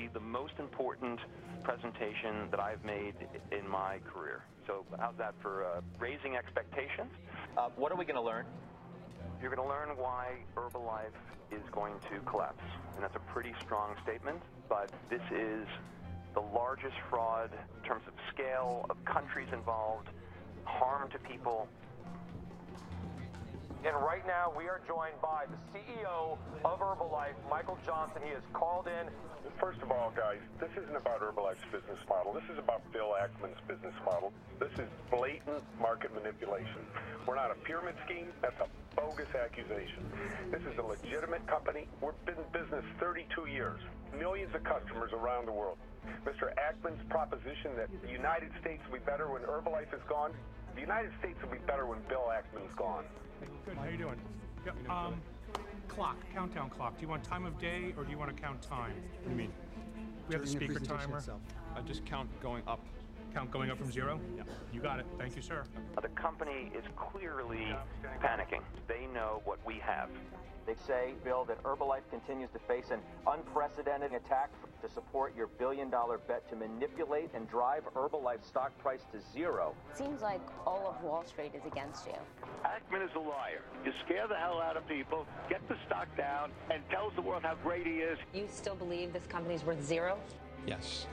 be the most important presentation that I've made in my career. So how's that for raising expectations? What are we going to learn? You're going to learn why Herbalife is going to collapse. And that's a pretty strong statement, but this is the largest fraud in terms of scale, of countries involved, harm to people. And right now, we are joined by the CEO of Herbalife, Michael Johnson. He has called in. First of all, guys, this isn't about Herbalife's business model. This is about Bill Ackman's business model. This is blatant market manipulation. We're not a pyramid scheme. That's a bogus accusation. This is a legitimate company. We've been in business 32 years. Millions of customers around the world. Mr. Ackman's proposition that the United States will be better when Herbalife is gone, the United States will be better when Bill Ackman's gone. Good, how you doing? Clock, countdown clock. Do you want time of day or do you want to count time? What do you mean? We have the speaker timer. Just count going up. Count going up from 0? Yeah. You got it. Thank you, sir. The company is clearly panicking. They know what we have. They say, Bill, that Herbalife continues to face an unprecedented attack to support your billion-dollar bet to manipulate and drive Herbalife's stock price to 0. Seems like all of Wall Street is against you. Ackman is a liar. You scare the hell out of people, get the stock down, and tells the world how great he is. You still believe this company's worth 0? Yes.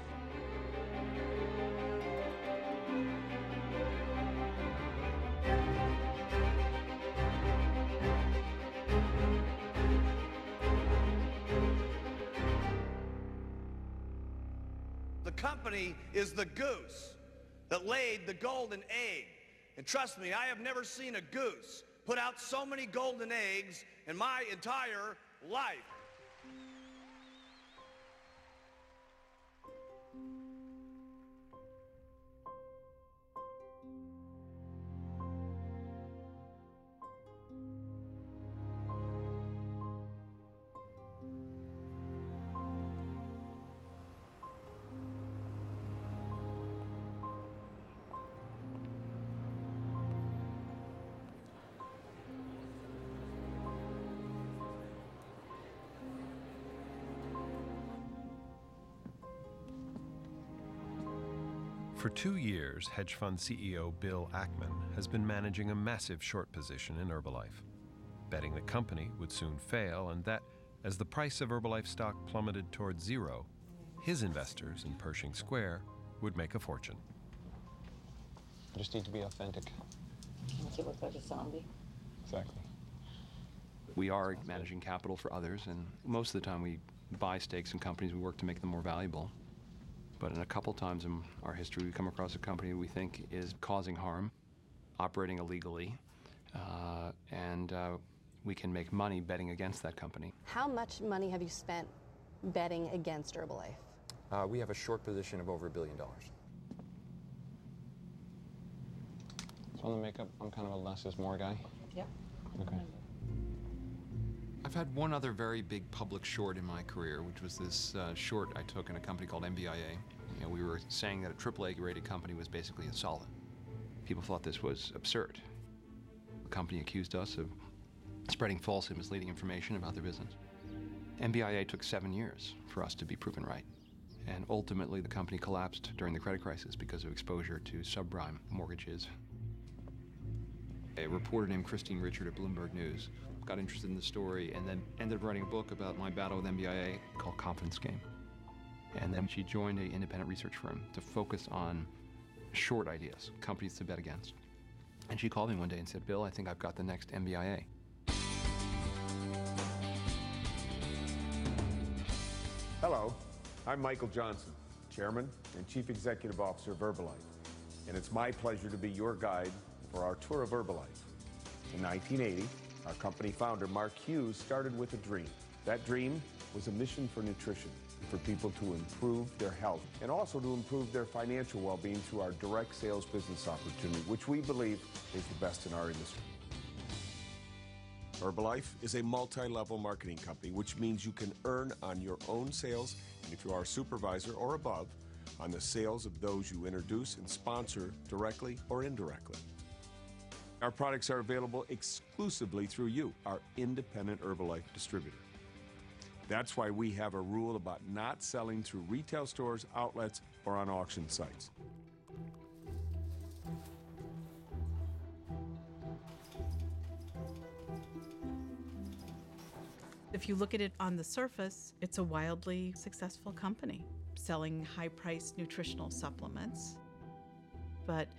The company is the goose that laid the golden egg. And trust me, I have never seen a goose put out so many golden eggs in my entire life. For 2 years, hedge fund CEO Bill Ackman has been managing a massive short position in Herbalife, betting the company would soon fail and that, as the price of Herbalife stock plummeted toward 0, his investors in Pershing Square would make a fortune. I just need to be authentic. Make you look like a zombie. Exactly. We are managing capital for others, and most of the time we buy stakes in companies, we work to make them more valuable. But in a couple times in our history, we come across a company we think is causing harm, operating illegally, and we can make money betting against that company. How much money have you spent betting against Herbalife? We have a short position of over $1 billion. So on the makeup, I'm kind of a less is more guy? Yep. Okay. I've had one other very big public short in my career, which was this short I took in a company called MBIA. You know, we were saying that a AAA rated company was basically insolvent. People thought this was absurd. The company accused us of spreading false and misleading information about their business. MBIA took 7 years for us to be proven right. And ultimately, the company collapsed during the credit crisis because of exposure to subprime mortgages. A reporter named Christine Richard at Bloomberg News got interested in the story and then ended up writing a book about my battle with MBIA called Confidence Game. And then she joined an independent research firm to focus on short ideas, companies to bet against. And she called me one day and said, Bill, I think I've got the next MBIA. Hello, I'm Michael Johnson, Chairman and Chief Executive Officer of Herbalife. And it's my pleasure to be your guide for our tour of Herbalife. In 1980, our company founder, Mark Hughes, started with a dream. That dream was a mission for nutrition, for people to improve their health and also to improve their financial well-being through our direct sales business opportunity, which we believe is the best in our industry. Herbalife is a multi-level marketing company, which means you can earn on your own sales, and if you are a supervisor or above, on the sales of those you introduce and sponsor directly or indirectly. Our products are available exclusively through you, our independent Herbalife distributor. That's why we have a rule about not selling through retail stores, outlets, or on auction sites. If you look at it on the surface, it's a wildly successful company selling high-priced nutritional supplements. But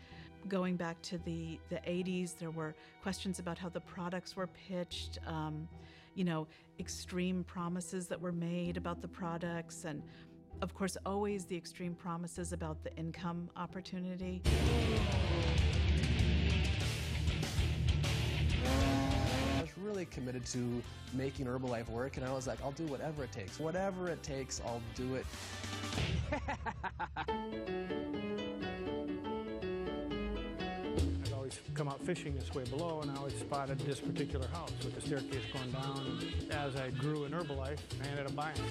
going back to the 80s, there were questions about how the products were pitched, extreme promises that were made about the products, and of course, always the extreme promises about the income opportunity. I was really committed to making Herbalife work, and I was like, I'll do whatever it takes. Whatever it takes, I'll do it. I'd always come out fishing this way below, and I always spotted this particular house with the staircase going down. And as I grew in Herbalife, I ended up buying it.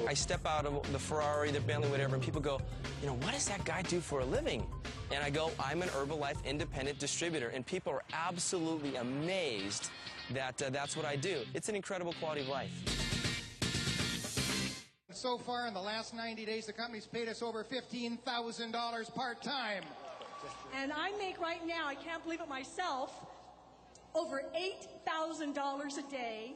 I step out of the Ferrari, the Bentley, whatever, and people go, what does that guy do for a living? And I go, I'm an Herbalife independent distributor, and people are absolutely amazed that that's what I do. It's an incredible quality of life. So far, in the last 90 days, the company's paid us over $15,000 part-time. And I make right now, I can't believe it myself, over $8,000 a day,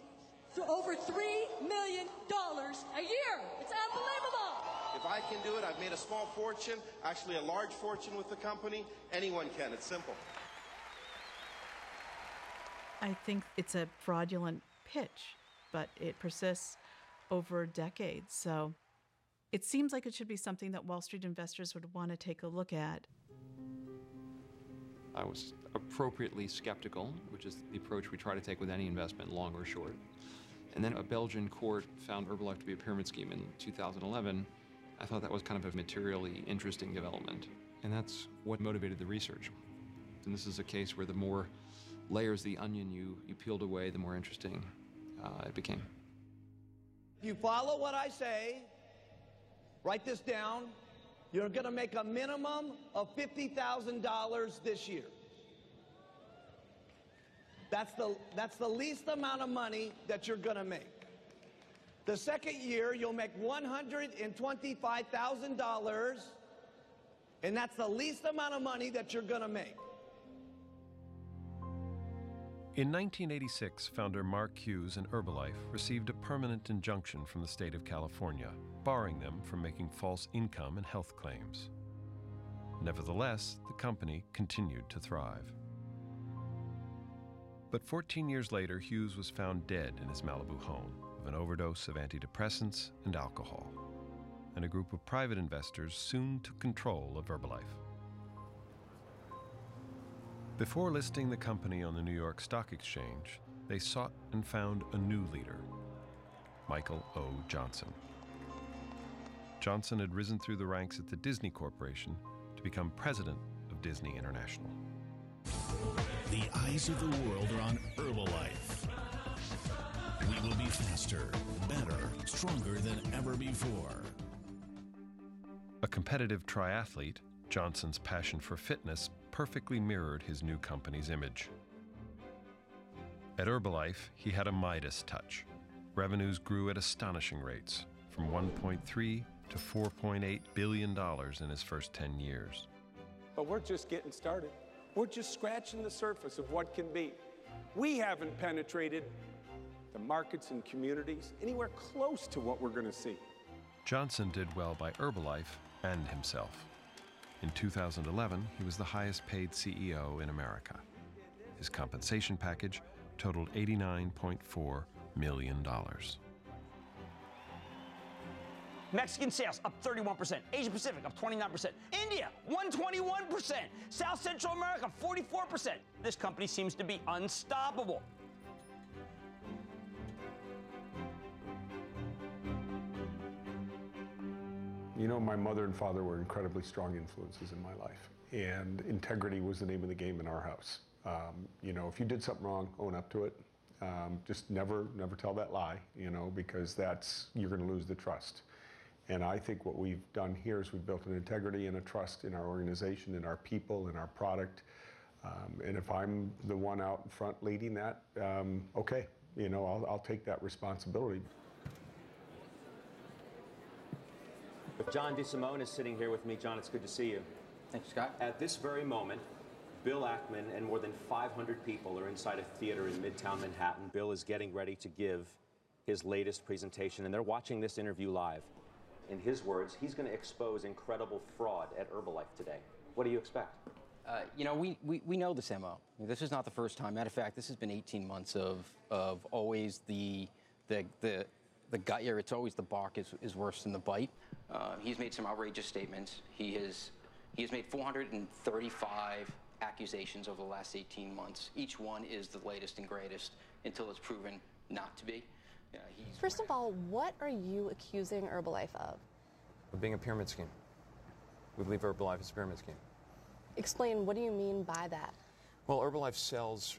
to over $3 million a year. It's unbelievable. If I can do it, I've made a small fortune, actually a large fortune with the company. Anyone can. It's simple. I think it's a fraudulent pitch, but it persists over decades. So it seems like it should be something that Wall Street investors would want to take a look at. I was appropriately skeptical, which is the approach we try to take with any investment, long or short. And then a Belgian court found Herbalife to be a pyramid scheme in 2011. I thought that was kind of a materially interesting development. And that's what motivated the research. And this is a case where the more layers of the onion you peeled away, the more interesting it became. If you follow what I say, write this down, you're going to make a minimum of $50,000 this year. That's the least amount of money that you're going to make. The second year, you'll make $125,000, and that's the least amount of money that you're going to make. In 1986, founder Mark Hughes and Herbalife received a permanent injunction from the state of California, barring them from making false income and health claims. Nevertheless, the company continued to thrive. But 14 years later, Hughes was found dead in his Malibu home of an overdose of antidepressants and alcohol. And a group of private investors soon took control of Herbalife. Before listing the company on the New York Stock Exchange, they sought and found a new leader, Michael O. Johnson. Johnson had risen through the ranks at the Disney Corporation to become president of Disney International. The eyes of the world are on Herbalife. We will be faster, better, stronger than ever before. A competitive triathlete, Johnson's passion for fitness perfectly mirrored his new company's image. At Herbalife, he had a Midas touch. Revenues grew at astonishing rates, from $1.3 to $4.8 billion in his first 10 years. But we're just getting started. We're just scratching the surface of what can be. We haven't penetrated the markets and communities anywhere close to what we're going to see. Johnson did well by Herbalife and himself. In 2011, he was the highest paid CEO in America. His compensation package totaled $89.4 million. Mexican sales up 31%, Asia Pacific up 29%, India 121%, South Central America 44%. This company seems to be unstoppable. You know, my mother and father were incredibly strong influences in my life, and integrity was the name of the game in our house. You know, if you did something wrong, own up to it. Just never tell that lie, you know, because you're going to lose the trust. And I think what we've done here is we've built an integrity and a trust in our organization, in our people, in our product, And if I'm the one out in front leading that, okay, you know, I'll take that responsibility. John DeSimone is sitting here with me. John, it's good to see you. Thanks, Scott. At this very moment, Bill Ackman and more than 500 people are inside a theater in Midtown Manhattan. Bill is getting ready to give his latest presentation, and they're watching this interview live. In his words, he's going to expose incredible fraud at Herbalife today. What do you expect? You know, we know this MO. This is not the first time. Matter of fact, this has been 18 months of always the gut here. It's always the bark is worse than the bite. He's made some outrageous statements. He has made 435 accusations over the last 18 months. Each one is the latest and greatest until it's proven not to be. First of all, what are you accusing Herbalife of? Of being a pyramid scheme. We believe Herbalife is a pyramid scheme. Explain, what do you mean by that? Well, Herbalife sells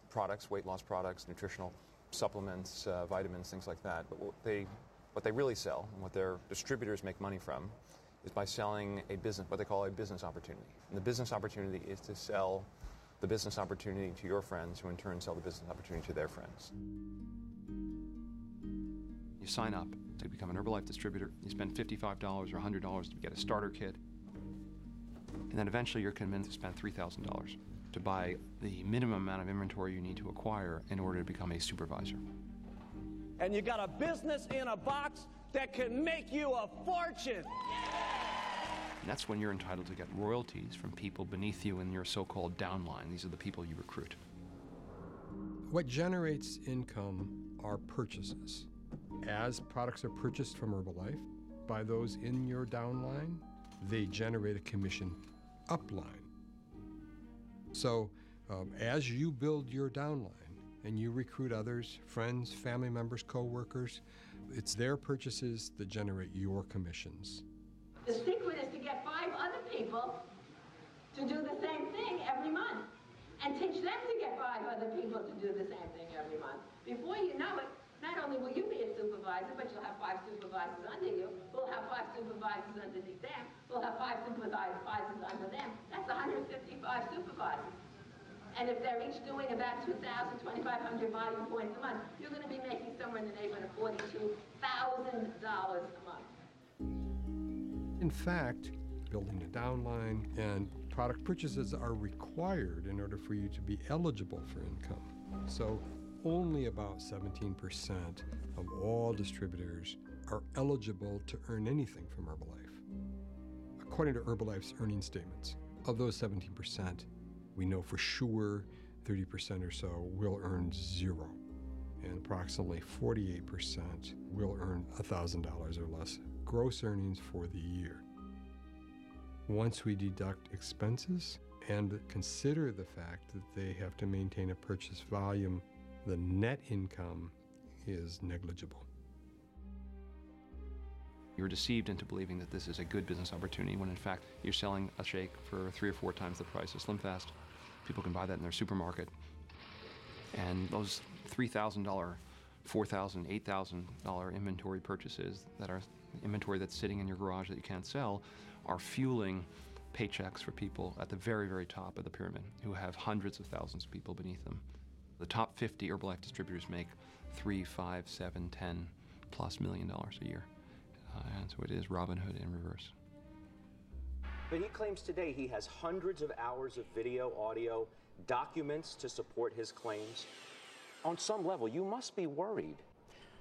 products, weight loss products, nutritional supplements, vitamins, things like that. But what they really sell, and what their distributors make money from, is by selling a business, what they call a business opportunity. And the business opportunity is to sell the business opportunity to your friends, who in turn sell the business opportunity to their friends. You sign up to become an Herbalife distributor. You spend $55 or $100 to get a starter kit. And then eventually you're convinced to spend $3,000 to buy the minimum amount of inventory you need to acquire in order to become a supervisor. And you got a business in a box that can make you a fortune. And that's when you're entitled to get royalties from people beneath you in your so-called downline. These are the people you recruit. What generates income are purchases. As products are purchased from Herbalife by those in your downline, they generate a commission upline. So as you build your downline and you recruit others, friends, family members, co-workers, it's their purchases that generate your commissions. The secret is to get 5 other people to do the same thing every month and teach them to get 5 other people to do the same thing every month. Before you know it, not only will you be a supervisor, but you'll have 5 supervisors under you. We'll have 5 supervisors underneath them. We'll have 5 supervisors under them. That's 155 supervisors. And if they're each doing about 2,000, 2,500 volume points a month, you're going to be making somewhere in the neighborhood of $42,000 a month. In fact, building a downline and product purchases are required in order for you to be eligible for income. So only about 17% of all distributors are eligible to earn anything from Herbalife. According to Herbalife's earnings statements, of those 17%, we know for sure 30% or so will earn zero, and approximately 48% will earn $1,000 or less gross earnings for the year. Once we deduct expenses and consider the fact that they have to maintain a purchase volume, the net income is negligible. You're deceived into believing that this is a good business opportunity when in fact you're selling a shake for 3 or 4 times the price of Slim Fast. People can buy that in their supermarket. And those $3,000, $4,000, $8,000 inventory purchases that are inventory that's sitting in your garage that you can't sell are fueling paychecks for people at the very, very top of the pyramid who have hundreds of thousands of people beneath them. The top 50 Herbalife distributors make $3, $5, $7, $10+ million a year. And so it is Robin Hood in reverse. But he claims today he has hundreds of hours of video, audio, documents to support his claims. On some level, you must be worried.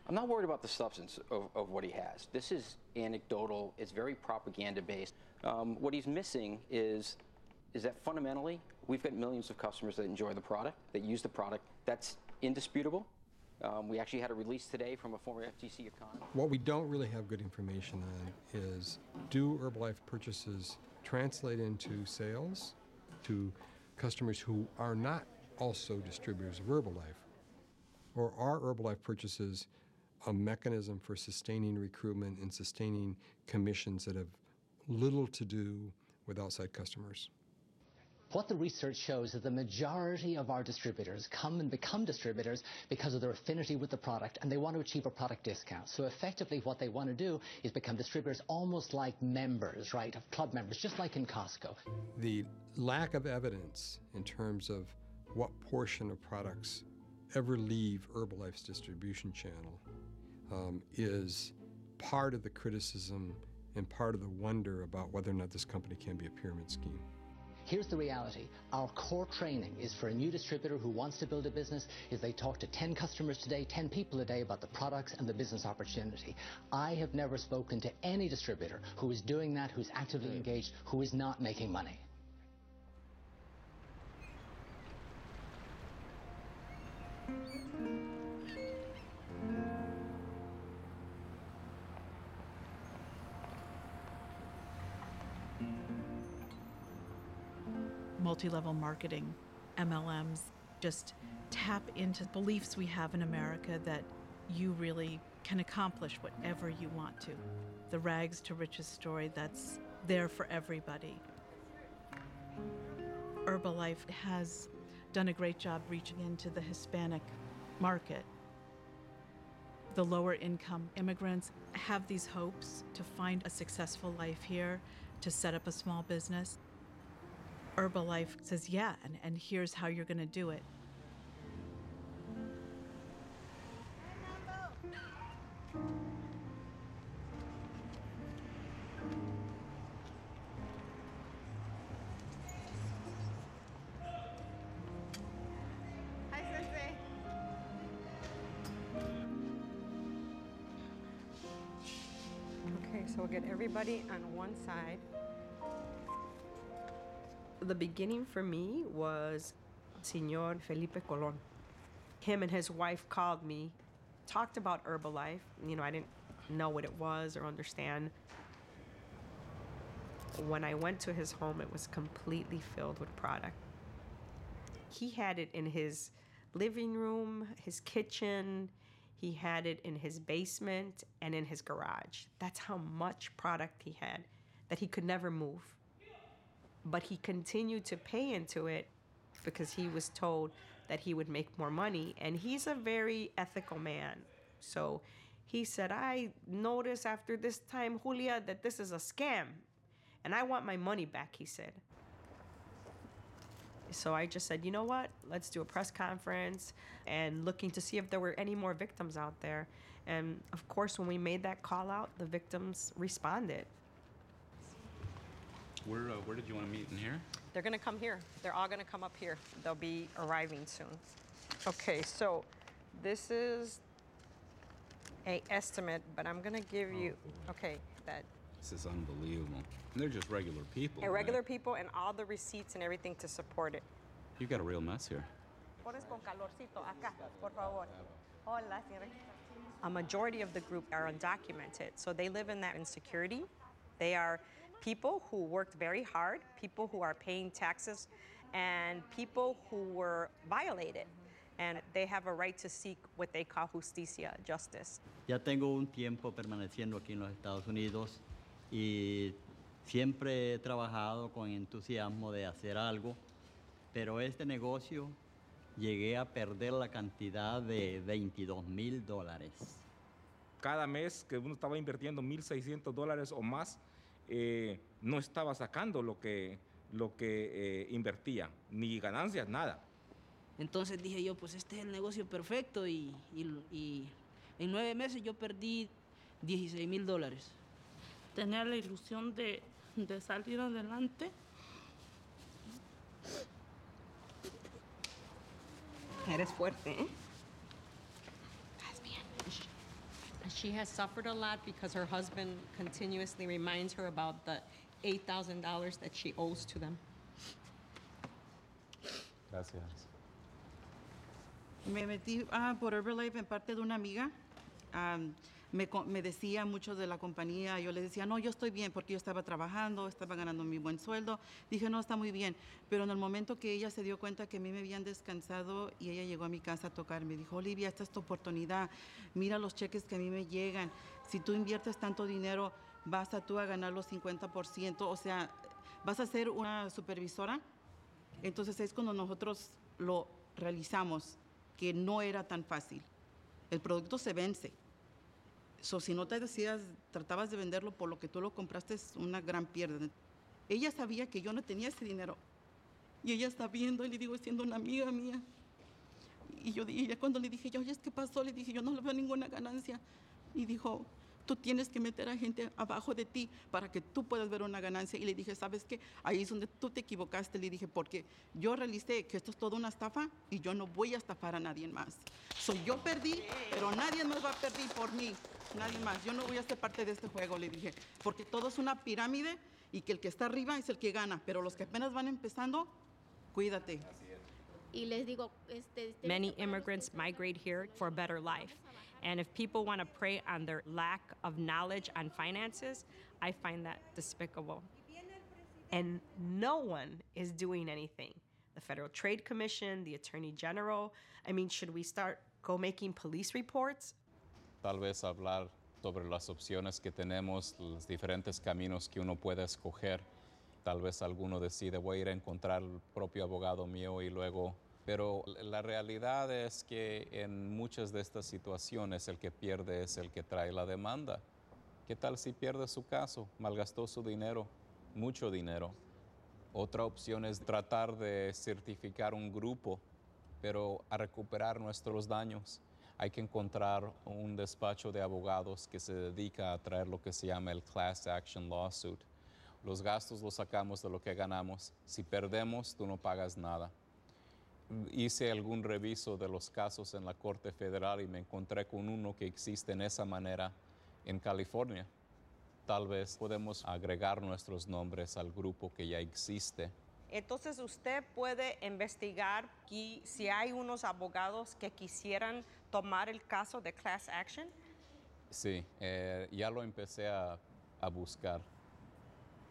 I'm not worried about the substance of what he has. This is anecdotal. It's very propaganda-based. What he's missing is that fundamentally, we've got millions of customers that enjoy the product, that use the product. That's indisputable. We actually had a release today from a former FTC economist. What we don't really have good information on is, do Herbalife purchases translate into sales to customers who are not also distributors of Herbalife? Or are Herbalife purchases a mechanism for sustaining recruitment and sustaining commissions that have little to do with outside customers? What the research shows is the majority of our distributors come and become distributors because of their affinity with the product, and they want to achieve a product discount. So effectively what they want to do is become distributors almost like members, right, of club members, just like in Costco. The lack of evidence in terms of what portion of products ever leave Herbalife's distribution channel is part of the criticism and part of the wonder about whether or not this company can be a pyramid scheme. Here's the reality. Our core training is for a new distributor who wants to build a business is they talk to 10 customers today, 10 people a day about the products and the business opportunity. I have never spoken to any distributor who is doing that, who's actively engaged, who is not making money. Multi-level marketing, MLMs, just tap into beliefs we have in America that you really can accomplish whatever you want to. The rags to riches story that's there for everybody. Herbalife has done a great job reaching into the Hispanic market. The lower income immigrants have these hopes to find a successful life here, to set up a small business. Herbalife says, yeah, and here's how you're going to do it. Hi, Sensei. Okay, so we'll get everybody on one side. The beginning for me was Señor Felipe Colón. Him and his wife called me, talked about Herbalife. You know, I didn't know what it was or understand. When I went to his home, it was completely filled with product. He had it in his living room, his kitchen. He had it in his basement and in his garage. That's how much product he had that he could never move. But he continued to pay into it because he was told that he would make more money. And he's a very ethical man. So he said, I noticed after this time, Julia, that this is a scam. And I want my money back, he said. So I just said, you know what? Let's do a press conference and looking to see if there were any more victims out there. And of course, when we made that call out, the victims responded. Where did you want to meet? In here? They're going to come here. They're all going to come up here. They'll be arriving soon. Okay, so this is an estimate, but I'm going to give you, okay, that. This is unbelievable. And they're just regular people. And regular people and all the receipts and everything to support it. You got a real mess here. A majority of the group are undocumented, so they live in that insecurity. They are people who worked very hard, people who are paying taxes, and people who were violated. And they have a right to seek what they call justicia, justice. Ya tengo un tiempo permaneciendo aquí en los Estados Unidos y siempre he trabajado con entusiasmo de hacer algo, pero este negocio llegué a perder la cantidad de $22,000. Cada mes que uno estaba invirtiendo $1,600 o más, no estaba sacando lo que invertía, ni ganancias, nada. Entonces dije yo, pues este es el negocio perfecto y en 9 meses yo perdí $16,000. Tenía la ilusión de salir adelante. Eres fuerte, ¿eh? She has suffered a lot because her husband continuously reminds her about the $8,000 that she owes to them. Gracias. Me metí por Herbalife en parte de una amiga. Me decía mucho de la compañía. Yo le decía, no, yo estoy bien porque yo estaba trabajando, estaba ganando mi buen sueldo. Dije, no, está muy bien. Pero en el momento que ella se dio cuenta que a mí me habían descansado y ella llegó a mi casa a tocar, me dijo, Olivia, esta es tu oportunidad. Mira los cheques que a mí me llegan. Si tú inviertes tanto dinero, vas tú a ganar los 50%. O sea, vas a ser una supervisora Entonces es cuando nosotros lo realizamos, que no era tan fácil. El producto se vence. So, si no te decías, tratabas de venderlo por lo que tú lo compraste, es una gran pérdida. Ella sabía que yo no tenía ese dinero. Y ella está viendo, y le digo, siendo una amiga mía. Y ella cuando le dije, oye, ¿qué pasó? Le dije, yo no le veo ninguna ganancia. Y dijo, tú tienes que meter a gente abajo de ti para que tú puedas ver una ganancia. Y le dije, ¿sabes qué? Ahí es donde tú te equivocaste. Le dije, porque yo realicé que esto es toda una estafa y yo no voy a estafar a nadie más. Yo perdí, pero nadie más va a perder por mí. Nadie más. Yo no voy a ser parte de este juego, le dije. Porque todo es una pirámide y que el que está arriba es el que gana. Pero los que apenas van empezando, cuídate. Y les digo, Many immigrants migrate here for a better life. And if people want to prey on their lack of knowledge on finances, I find that despicable. And no one is doing anything. The Federal Trade Commission, the Attorney General. I mean, should we start making police reports? Tal vez hablar sobre las opciones que tenemos, los diferentes caminos que uno puede escoger. Tal vez alguno decide, voy a ir a encontrar el propio abogado mío y luego... Pero la realidad es que en muchas de estas situaciones el que pierde es el que trae la demanda. ¿Qué tal si pierde su caso? Malgastó su dinero, mucho dinero. Otra opción es tratar de certificar un grupo, pero a recuperar nuestros daños. Hay que encontrar un despacho de abogados que se dedica a traer lo que se llama el Class Action Lawsuit. Los gastos los sacamos de lo que ganamos. Si perdemos, tú no pagas nada. Hice algún reviso de los casos en la Corte Federal y me encontré con uno que existe en esa manera en California. Tal vez podemos agregar nuestros nombres al grupo que ya existe. Entonces usted puede investigar si hay unos abogados que quisieran tomar el caso de class action. Sí, ya lo empecé a buscar.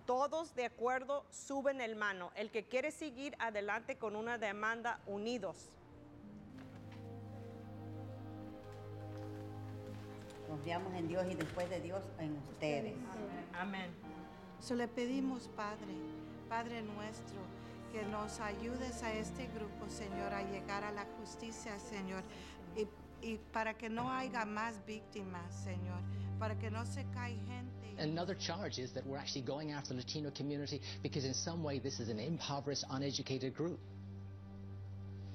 Todos de acuerdo, suben el mano. El que quiere seguir adelante con una demanda, unidos. Confiamos en Dios y después de Dios en ustedes. Amén. Le pedimos, Padre nuestro, que nos ayudes a este grupo, Señor, a llegar a la justicia, Señor, y para que no haya más víctimas, Señor, para que no se caiga gente. Another charge is that we're actually going after the Latino community because in some way this is an impoverished, uneducated group.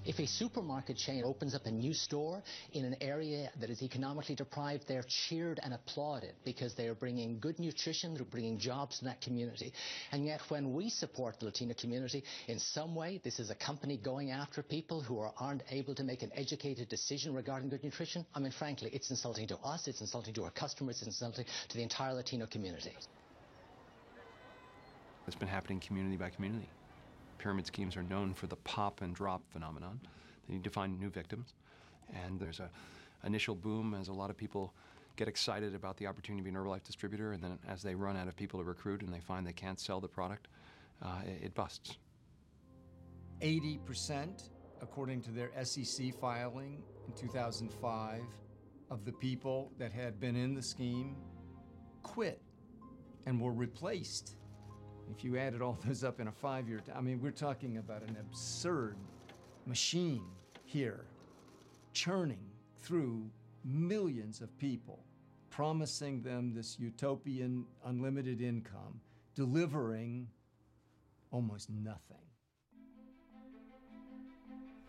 If a supermarket chain opens up a new store in an area that is economically deprived, they're cheered and applauded because they are bringing good nutrition, they're bringing jobs to that community. And yet when we support the Latino community, in some way this is a company going after people who aren't able to make an educated decision regarding good nutrition. I mean, frankly, it's insulting to us, it's insulting to our customers, it's insulting to the entire Latino community. It's been happening community by community. Pyramid schemes are known for the pop and drop phenomenon. They need to find new victims. And there's an initial boom as a lot of people get excited about the opportunity to be an Herbalife distributor, and then as they run out of people to recruit and they find they can't sell the product, it busts. 80%, according to their SEC filing in 2005, of the people that had been in the scheme quit and were replaced. If you added all those up in a 5-year, I mean, we're talking about an absurd machine here, churning through millions of people, promising them this utopian unlimited income, delivering almost nothing.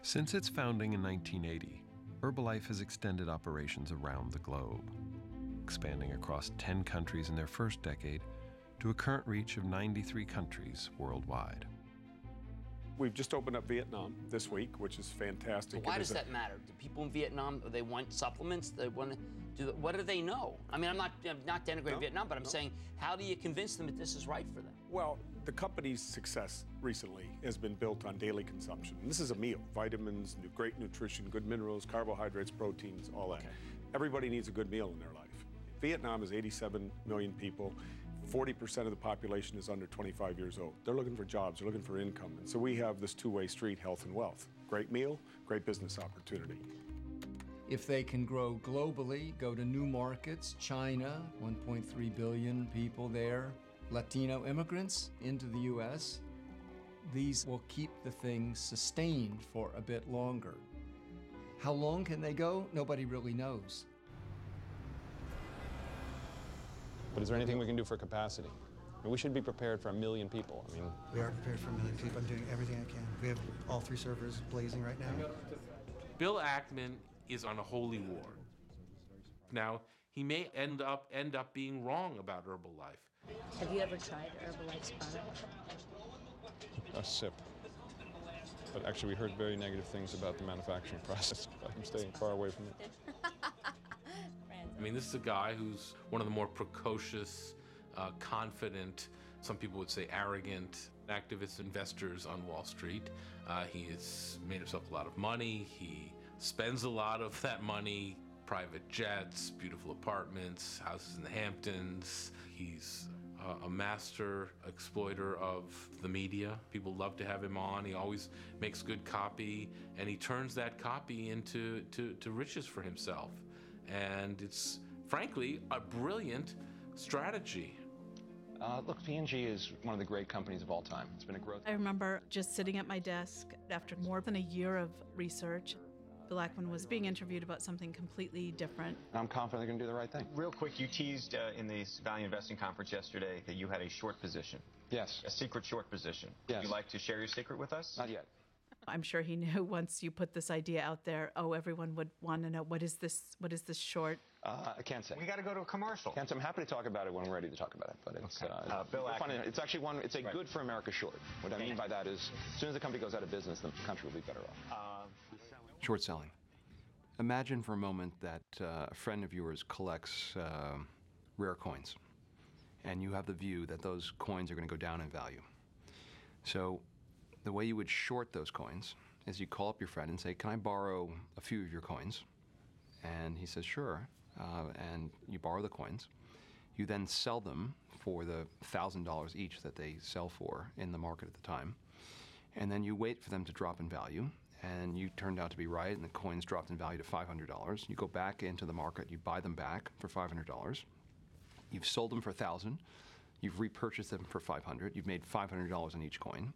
Since its founding in 1980, Herbalife has extended operations around the globe, expanding across 10 countries in their first decade to a current reach of 93 countries worldwide. We've just opened up Vietnam this week, which is fantastic. Why does that matter? Do people in Vietnam, they want supplements? They want to do, what do they know? I mean, I'm not denigrating Vietnam, but I'm saying, how do you convince them that this is right for them? Well, the company's success recently has been built on daily consumption. And this is a meal: vitamins, great nutrition, good minerals, carbohydrates, proteins, all that. Everybody needs a good meal in their life. Vietnam is 87 million people. 40% of the population is under 25 years old. They're looking for jobs, they're looking for income. And so we have this two-way street, health and wealth. Great meal, great business opportunity. If they can grow globally, go to new markets, China, 1.3 billion people there, Latino immigrants into the U.S., these will keep the thing sustained for a bit longer. How long can they go? Nobody really knows. But is there anything we can do for capacity? I mean, we should be prepared for 1 million people. I mean, we are prepared for 1 million people. I'm doing everything I can. We have all 3 servers blazing right now. Bill Ackman is on a holy war. Now, he may end up being wrong about Herbalife. Have you ever tried Herbalife's product? A sip. But actually, we heard very negative things about the manufacturing process. I'm staying far away from it. I mean, this is a guy who's one of the more precocious, confident, some people would say arrogant, activist investors on Wall Street. He has made himself a lot of money. He spends a lot of that money, private jets, beautiful apartments, houses in the Hamptons. He's a master exploiter of the media. People love to have him on. He always makes good copy, and he turns that copy into riches for himself. And it's, frankly, a brilliant strategy. Look, P&G is one of the great companies of all time. It's been a growth. I remember just sitting at my desk after more than a year of research. Bill Ackman was being interviewed about something completely different. I'm confident they're going to do the right thing. Real quick, you teased in the Value Investing Conference yesterday that you had a short position. Yes. A secret short position. Yes. Would you like to share your secret with us? Not yet. I'm sure he knew once you put this idea out there, everyone would want to know, what is this short? I can't say. We got to go to a commercial. I'm happy to talk about it when we're ready to talk about it. But it's, Bill Ackman. It's actually it's a good for America short. What I mean by that is, as soon as the company goes out of business, the country will be better off. Short selling. Imagine for a moment that a friend of yours collects rare coins, and you have the view that those coins are going to go down in value. So the way you would short those coins is you call up your friend and say, can I borrow a few of your coins? And he says, sure. And you borrow the coins. You then sell them for the $1,000 each that they sell for in the market at the time. And then you wait for them to drop in value. And you turned out to be right, and the coins dropped in value to $500. You go back into the market, you buy them back for $500. You've sold them for $1,000. You've repurchased them for $500. You've made $500 on each coin.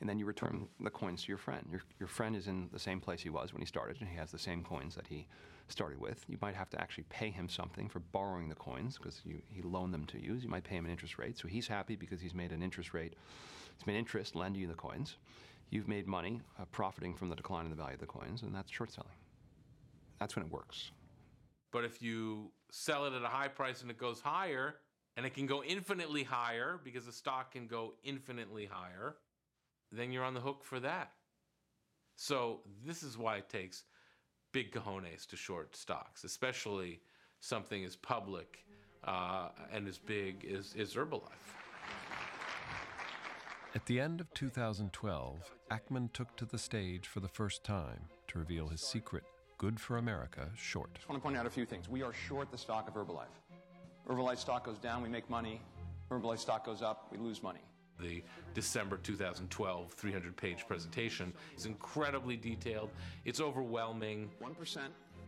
And then you return the coins to your friend. Your friend is in the same place he was when he started, and he has the same coins that he started with. You might have to actually pay him something for borrowing the coins because he loaned them to you. You might pay him an interest rate. So he's happy because he's made an interest rate. He's made interest lending you the coins. You've made money profiting from the decline in the value of the coins, and that's short selling. That's when it works. But if you sell it at a high price and it goes higher, and it can go infinitely higher because the stock can go infinitely higher, then you're on the hook for that. So this is why it takes big cojones to short stocks, especially something as public and as big as Herbalife. At the end of 2012, Ackman took to the stage for the first time to reveal his secret, good for America, short. I just want to point out a few things. We are short the stock of Herbalife. Herbalife stock goes down, we make money. Herbalife stock goes up, we lose money. The December 2012 300-page presentation is incredibly detailed. It's overwhelming. 1%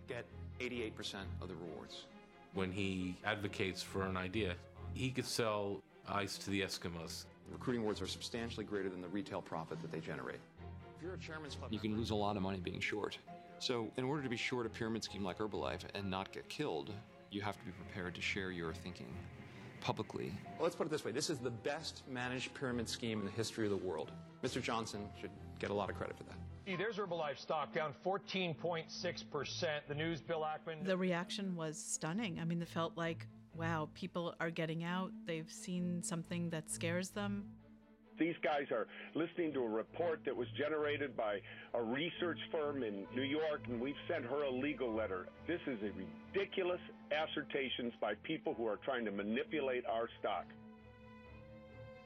get 88% of the rewards. When he advocates for an idea, he could sell ice to the Eskimos. Recruiting rewards are substantially greater than the retail profit that they generate. If you're a chairman's club, you can lose a lot of money being short. So in order to be short a pyramid scheme like Herbalife and not get killed, you have to be prepared to share your thinking publicly. Well, let's put it this way. This is the best managed pyramid scheme in the history of the world. Mr. Johnson should get a lot of credit for that. There's Herbalife stock down 14.6%. The news, Bill Ackman. The reaction was stunning. I mean, it felt like, wow, people are getting out. They've seen something that scares them. These guys are listening to a report that was generated by a research firm in New York, and we've sent her a legal letter. This is a ridiculous assertions by people who are trying to manipulate our stock.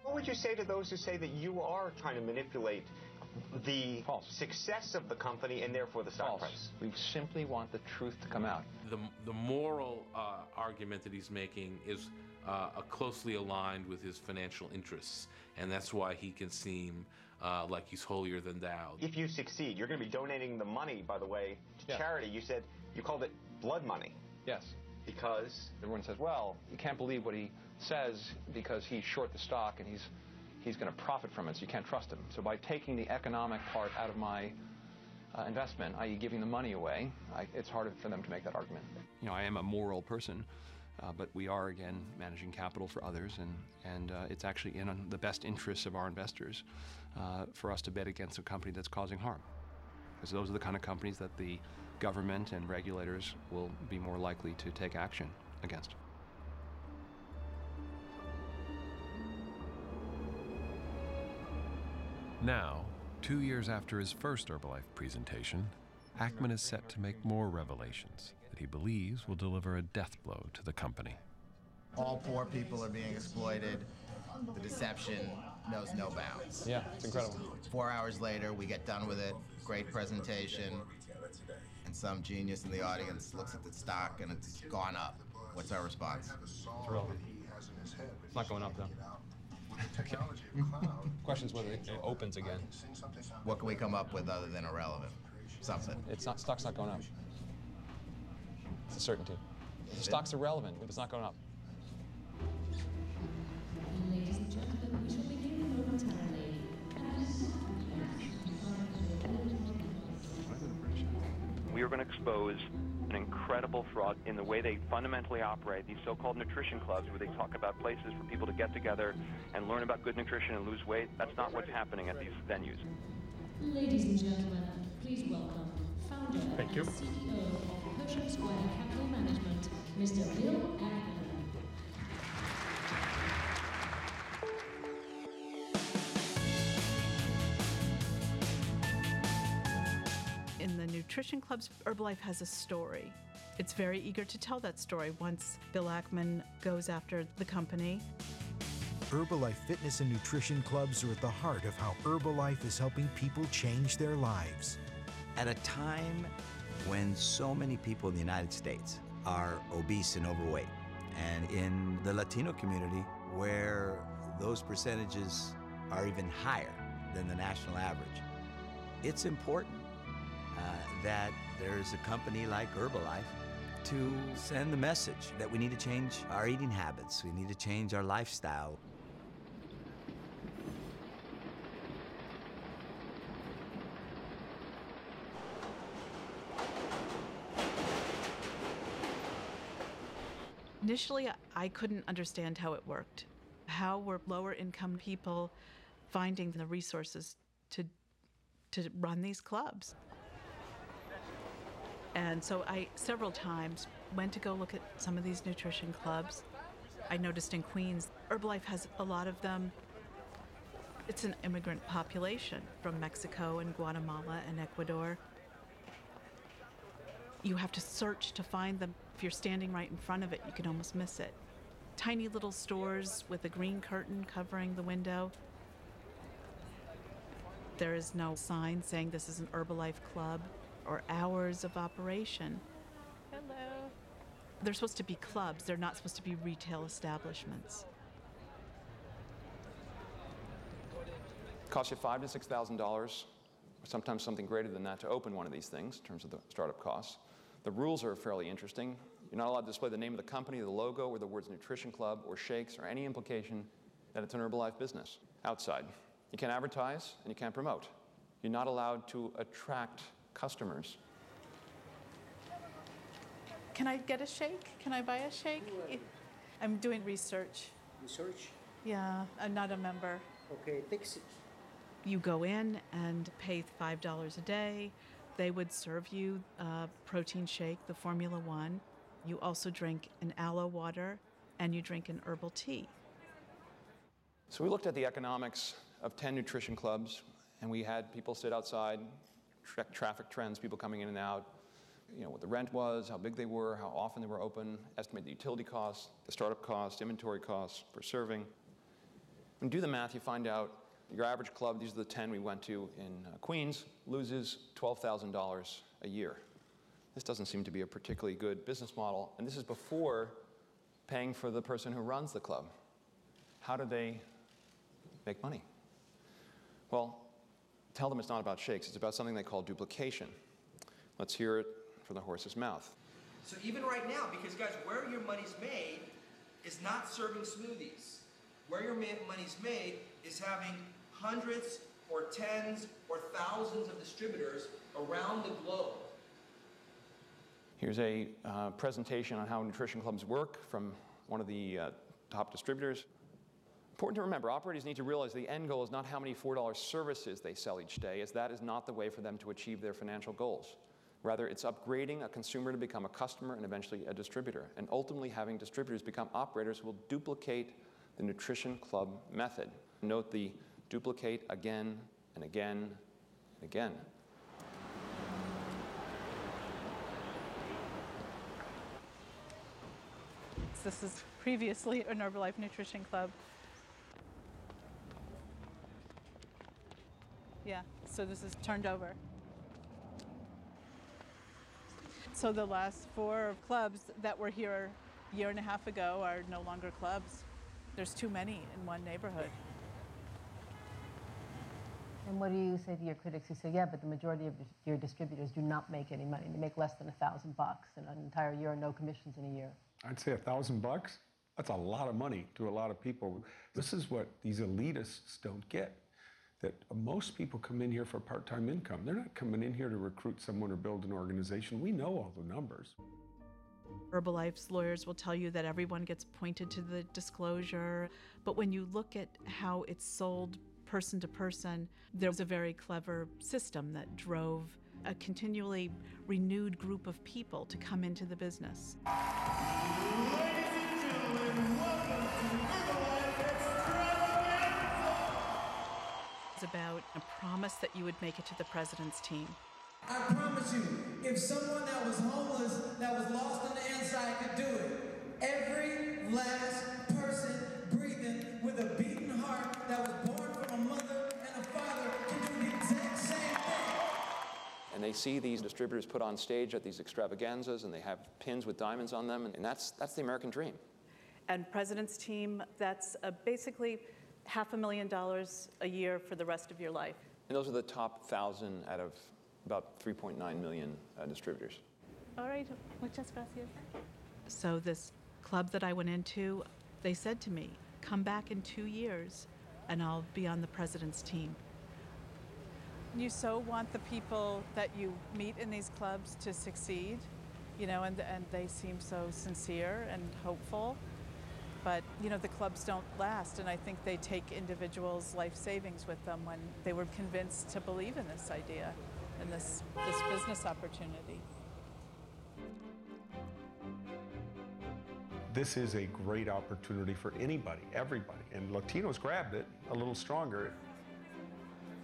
What would you say to those who say that you are trying to manipulate the success of the company and therefore the stock price? We simply want the truth to come out. The moral argument that he's making is closely aligned with his financial interests, and that's why he can seem like he's holier than thou. If you succeed, you're going to be donating the money, by the way, to charity. You called it blood money. Yes. Because? Everyone says, well, you can't believe what he says because he's short the stock and he's he's going to profit from it, so you can't trust him. So by taking the economic part out of my investment, i.e. giving the money away, it's harder for them to make that argument. You know, I am a moral person, but we are, again, managing capital for others, and it's actually in the best interests of our investors for us to bet against a company that's causing harm. Because those are the kind of companies that the government and regulators will be more likely to take action against. Now, 2 years after his first Herbalife presentation, Ackman is set to make more revelations that he believes will deliver a death blow to the company. All poor people are being exploited. The deception knows no bounds. Yeah, it's incredible. 4 hours later, we get done with it. Great presentation. And some genius in the audience looks at the stock and it's gone up. What's our response? It's irrelevant. It's not going up, though. Okay. Question's whether it opens again. What can we come up with other than irrelevant? Something. It's not. Stock's not going up. It's a certainty. The stock's irrelevant if it's not going up. Ladies and gentlemen, we shall begin momentarily. We are going to expose an incredible fraud in the way they fundamentally operate, these so-called nutrition clubs where they talk about places for people to get together and learn about good nutrition and lose weight. That's not what's happening at these venues. Ladies and gentlemen, please welcome founder Thank you. and CEO of Pershing Square Capital Management, Mr. Bill Ackman. In the nutrition clubs, Herbalife has a story. It's very eager to tell that story once Bill Ackman goes after the company. Herbalife Fitness and Nutrition Clubs are at the heart of how Herbalife is helping people change their lives. At a time when so many people in the United States are obese and overweight, and in the Latino community where those percentages are even higher than the national average, it's important that there's a company like Herbalife to send the message that we need to change our eating habits, we need to change our lifestyle. Initially, I couldn't understand how it worked. How were lower income people finding the resources to run these clubs? And so I, several times, went to go look at some of these nutrition clubs. I noticed in Queens, Herbalife has a lot of them. It's an immigrant population from Mexico and Guatemala and Ecuador. You have to search to find them. If you're standing right in front of it, you can almost miss it. Tiny little stores with a green curtain covering the window. There is no sign saying this is an Herbalife club or hours of operation. Hello. They're supposed to be clubs. They're not supposed to be retail establishments. It costs you $5,000 to $6,000, or sometimes something greater than that, to open one of these things in terms of the startup costs. The rules are fairly interesting. You're not allowed to display the name of the company, the logo, or the words nutrition club or shakes, or any implication that it's an Herbalife business outside. You can't advertise and you can't promote. You're not allowed to attract customers. Can I get a shake? Can I buy a shake? I'm doing research. Research? Yeah, I'm not a member. Okay, thanks. You go in and pay $5 a day. They would serve you a protein shake, the Formula One. You also drink an aloe water, and you drink an herbal tea. So we looked at the economics of 10 nutrition clubs, and we had people sit outside, traffic trends, people coming in and out, what the rent was, how big they were, how often they were open, estimate the utility costs, the startup costs, inventory costs per serving. When you do the math, you find out your average club, these are the 10 we went to in Queens, loses $12,000 a year. This doesn't seem to be a particularly good business model, and this is before paying for the person who runs the club. How do they make money? Well, tell them it's not about shakes, it's about something they call duplication. Let's hear it from the horse's mouth. So even right now, because guys, where your money's made is not serving smoothies. Where your money's made is having hundreds or tens or thousands of distributors around the globe. Here's a presentation on how nutrition clubs work from one of the top distributors. Important to remember, operators need to realize the end goal is not how many $4 services they sell each day, as that is not the way for them to achieve their financial goals. Rather, it's upgrading a consumer to become a customer and eventually a distributor, and ultimately having distributors become operators who will duplicate the nutrition club method. Note the duplicate again and again and again. This is previously an Herbalife Nutrition Club. Yeah, so this is turned over. So the last 4 clubs that were here a year and a half ago are no longer clubs. There's too many in one neighborhood. And what do you say to your critics who say, yeah, but the majority of your distributors do not make any money. They make less than $1,000 in an entire year and no commissions in a year. I'd say $1,000. That's a lot of money to a lot of people. This is what these elitists don't get. That most people come in here for part-time income. They're not coming in here to recruit someone or build an organization. We know all the numbers. Herbalife's lawyers will tell you that everyone gets pointed to the disclosure, but when you look at how it's sold person to person, there's a very clever system that drove a continually renewed group of people to come into the business. Ladies and gentlemen, welcome to Herbalife Extravaganza! It's about a promise that you would make it to the president's team. I promise you, if someone that was homeless, that was lost on the inside could do it, every last person breathing with a beating heart that was born from a mother and a father can do the exact same thing. And they see these distributors put on stage at these extravaganzas, and they have pins with diamonds on them, and that's the American dream. And president's team, that's basically $500,000 a year for the rest of your life. And those are the top 1,000 out of about 3.9 million distributors. All right, muchas gracias. So this club that I went into, they said to me, come back in 2 years and I'll be on the president's team. You so want the people that you meet in these clubs to succeed, you know, and they seem so sincere and hopeful. But, you know, the clubs don't last, and I think they take individuals' life savings with them when they were convinced to believe in this idea and this business opportunity. This is a great opportunity for anybody, everybody, and Latinos grabbed it a little stronger.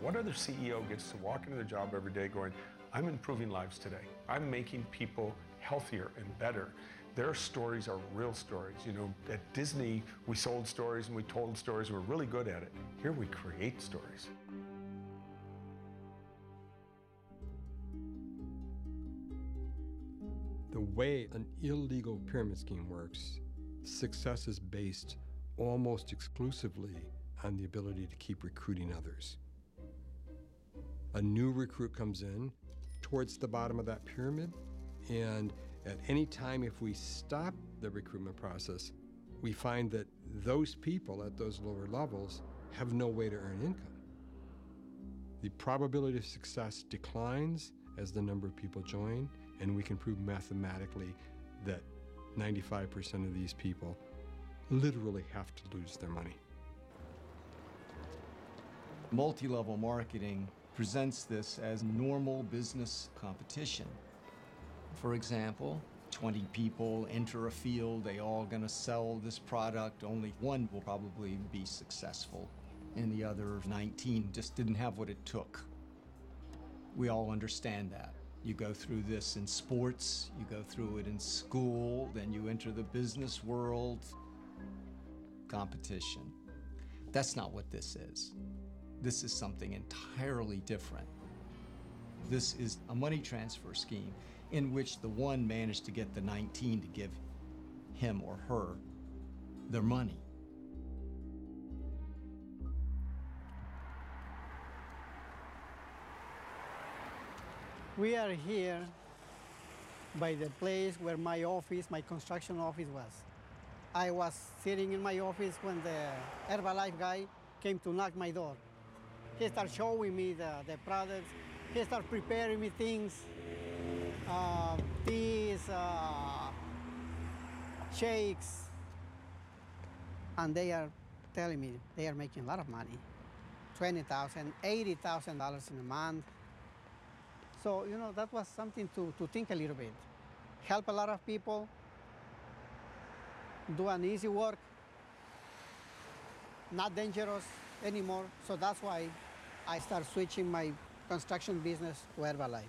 What other CEO gets to walk into their job every day going, I'm improving lives today. I'm making people healthier and better. Their stories are real stories. You know, at Disney, we sold stories and we told stories. We're really good at it. Here we create stories. The way an illegal pyramid scheme works, success is based almost exclusively on the ability to keep recruiting others. A new recruit comes in towards the bottom of that pyramid, and at any time if we stop the recruitment process, we find that those people at those lower levels have no way to earn income. The probability of success declines as the number of people join, and we can prove mathematically that 95% of these people literally have to lose their money. Multi-level marketing presents this as normal business competition. For example, 20 people enter a field, they all gonna sell this product, only one will probably be successful, and the other 19 just didn't have what it took. We all understand that. You go through this in sports, you go through it in school, then you enter the business world. Competition. That's not what this is. This is something entirely different. This is a money transfer scheme in which the one managed to get the 19 to give him or her their money. We are here by the place where my office, my construction office was. I was sitting in my office when the Herbalife guy came to knock my door. He started showing me the products. He started preparing me things, teas, shakes. And they are telling me they are making a lot of money, $20,000, $80,000 in a month. So, you know, that was something to think a little bit. Help a lot of people, do an easy work, not dangerous anymore. So that's why I started switching my construction business to Herbalife.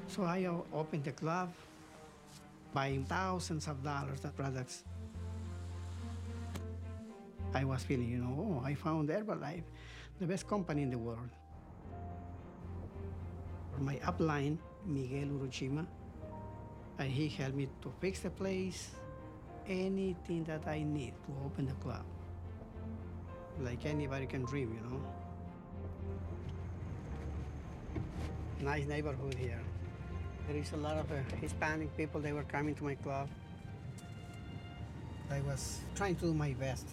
So I opened the club, buying thousands of dollars of products. I was feeling, you know, oh, I found Herbalife, the best company in the world. My upline, Miguel Uruchima, and he helped me to fix the place, anything that I need to open the club. Like anybody can dream, you know. Nice neighborhood here. There is a lot of Hispanic people, they were coming to my club. I was trying to do my best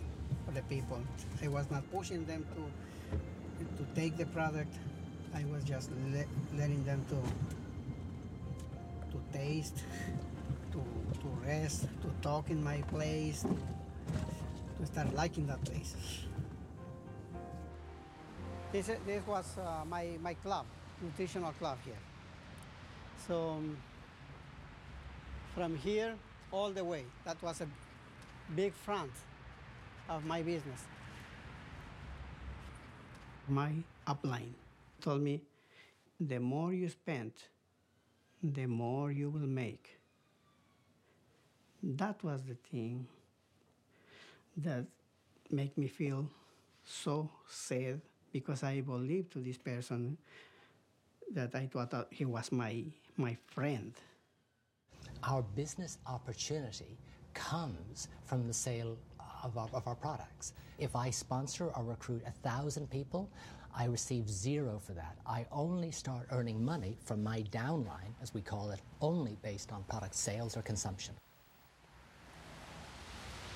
for the people. I was not pushing them to take the product. I was just letting them to taste, to rest, to talk in my place, to start liking that place. This was my club, nutritional club here. So from here all the way, that was a big front of my business. My upline told me, the more you spend, the more you will make. That was the thing that made me feel so sad, because I believed to this person that I thought he was my friend. Our business opportunity comes from the sale of our products. If I sponsor or recruit 1,000 people, I receive zero for that. I only start earning money from my downline, as we call it, only based on product sales or consumption.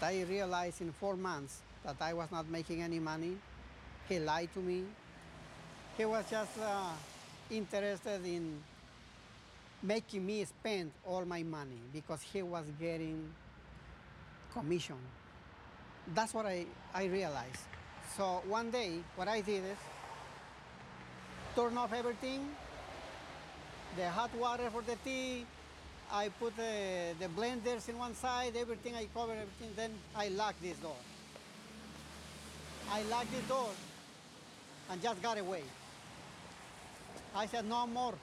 I realized in 4 months that I was not making any money. He lied to me. He was just interested in making me spend all my money because he was getting commission. That's what I realized. So one day, what I did is turn off everything, the hot water for the tea, I put the blenders in one side, everything, I cover everything, then I locked this door. I locked the door and just got away. I said, no more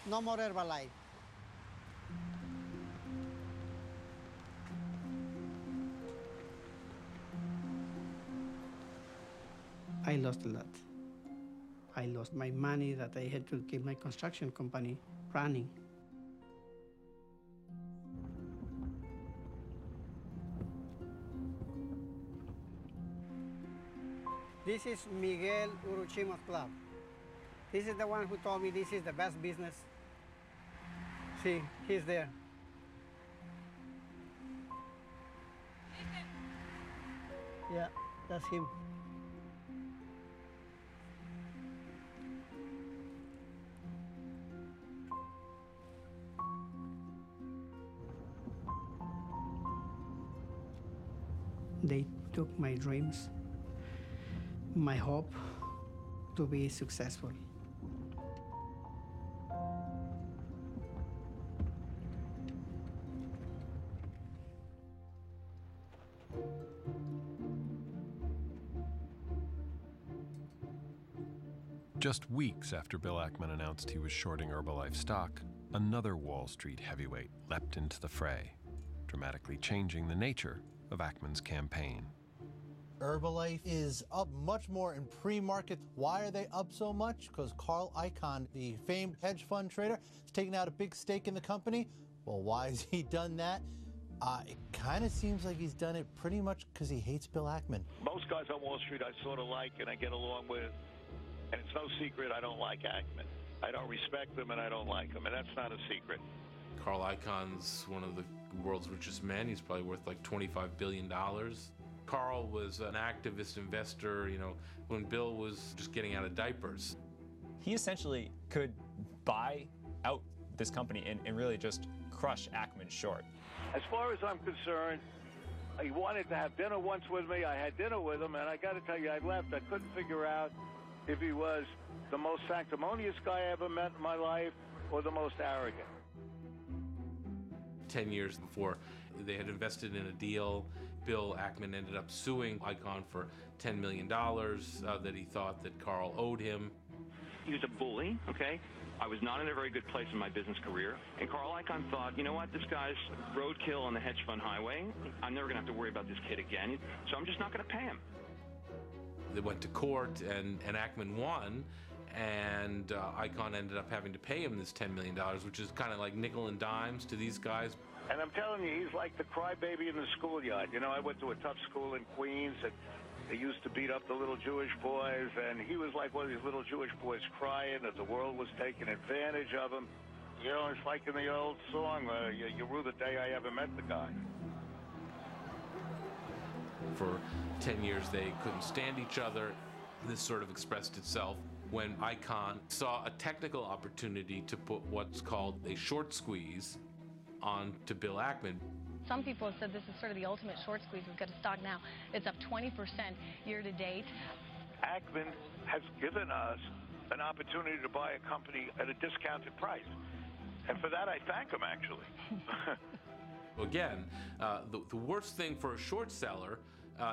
Herbalife. I lost a lot. I lost my money that I had to keep my construction company running. This is Miguel Uruchima's club. This is the one who told me this is the best business. See, he's there. Yeah, that's him. They took my dreams, my hope to be successful. Just weeks after Bill Ackman announced he was shorting Herbalife stock, another Wall Street heavyweight leapt into the fray, dramatically changing the nature of Ackman's campaign. Herbalife is up much more in pre-market. Why are they up so much? Because Carl Icahn, the famed hedge fund trader, has taken out a big stake in the company. Well, why has he done that? It kind of seems like he's done it pretty much because he hates Bill Ackman. Most guys on Wall Street I sort of like and I get along with, and it's no secret I don't like Ackman. I don't respect him and I don't like him, and that's not a secret. Carl Icahn's one of the the world's richest man. He's probably worth like $25 billion. Carl was an activist investor, when Bill was just getting out of diapers. He essentially could buy out this company and really just crush Ackman short. As far as I'm concerned, he wanted to have dinner once with me. I had dinner with him, and I got to tell you, I left. I couldn't figure out if he was the most sanctimonious guy I ever met in my life or the most arrogant. 10 years before they had invested in a deal, Bill Ackman ended up suing Icahn for $10 million that he thought that Carl owed him. He was a bully, okay? I was not in a very good place in my business career. And Carl Icahn thought, you know what, this guy's roadkill on the hedge fund highway. I'm never going to have to worry about this kid again, so I'm just not going to pay him. They went to court, and Ackman won, and Icahn ended up having to pay him this $10 million, which is kind of like nickel and dimes to these guys. And I'm telling you, he's like the crybaby in the schoolyard. I went to a tough school in Queens, and they used to beat up the little Jewish boys, and he was like one of these little Jewish boys crying that the world was taking advantage of him. It's like in the old song, you rue the day I ever met the guy. For 10 years, they couldn't stand each other. This sort of expressed itself when Icahn saw a technical opportunity to put what's called a short squeeze on to Bill Ackman. Some people have said this is sort of the ultimate short squeeze. We've got a stock now. It's up 20% year to date. Ackman has given us an opportunity to buy a company at a discounted price. And for that, I thank him, actually. Again, the worst thing for a short seller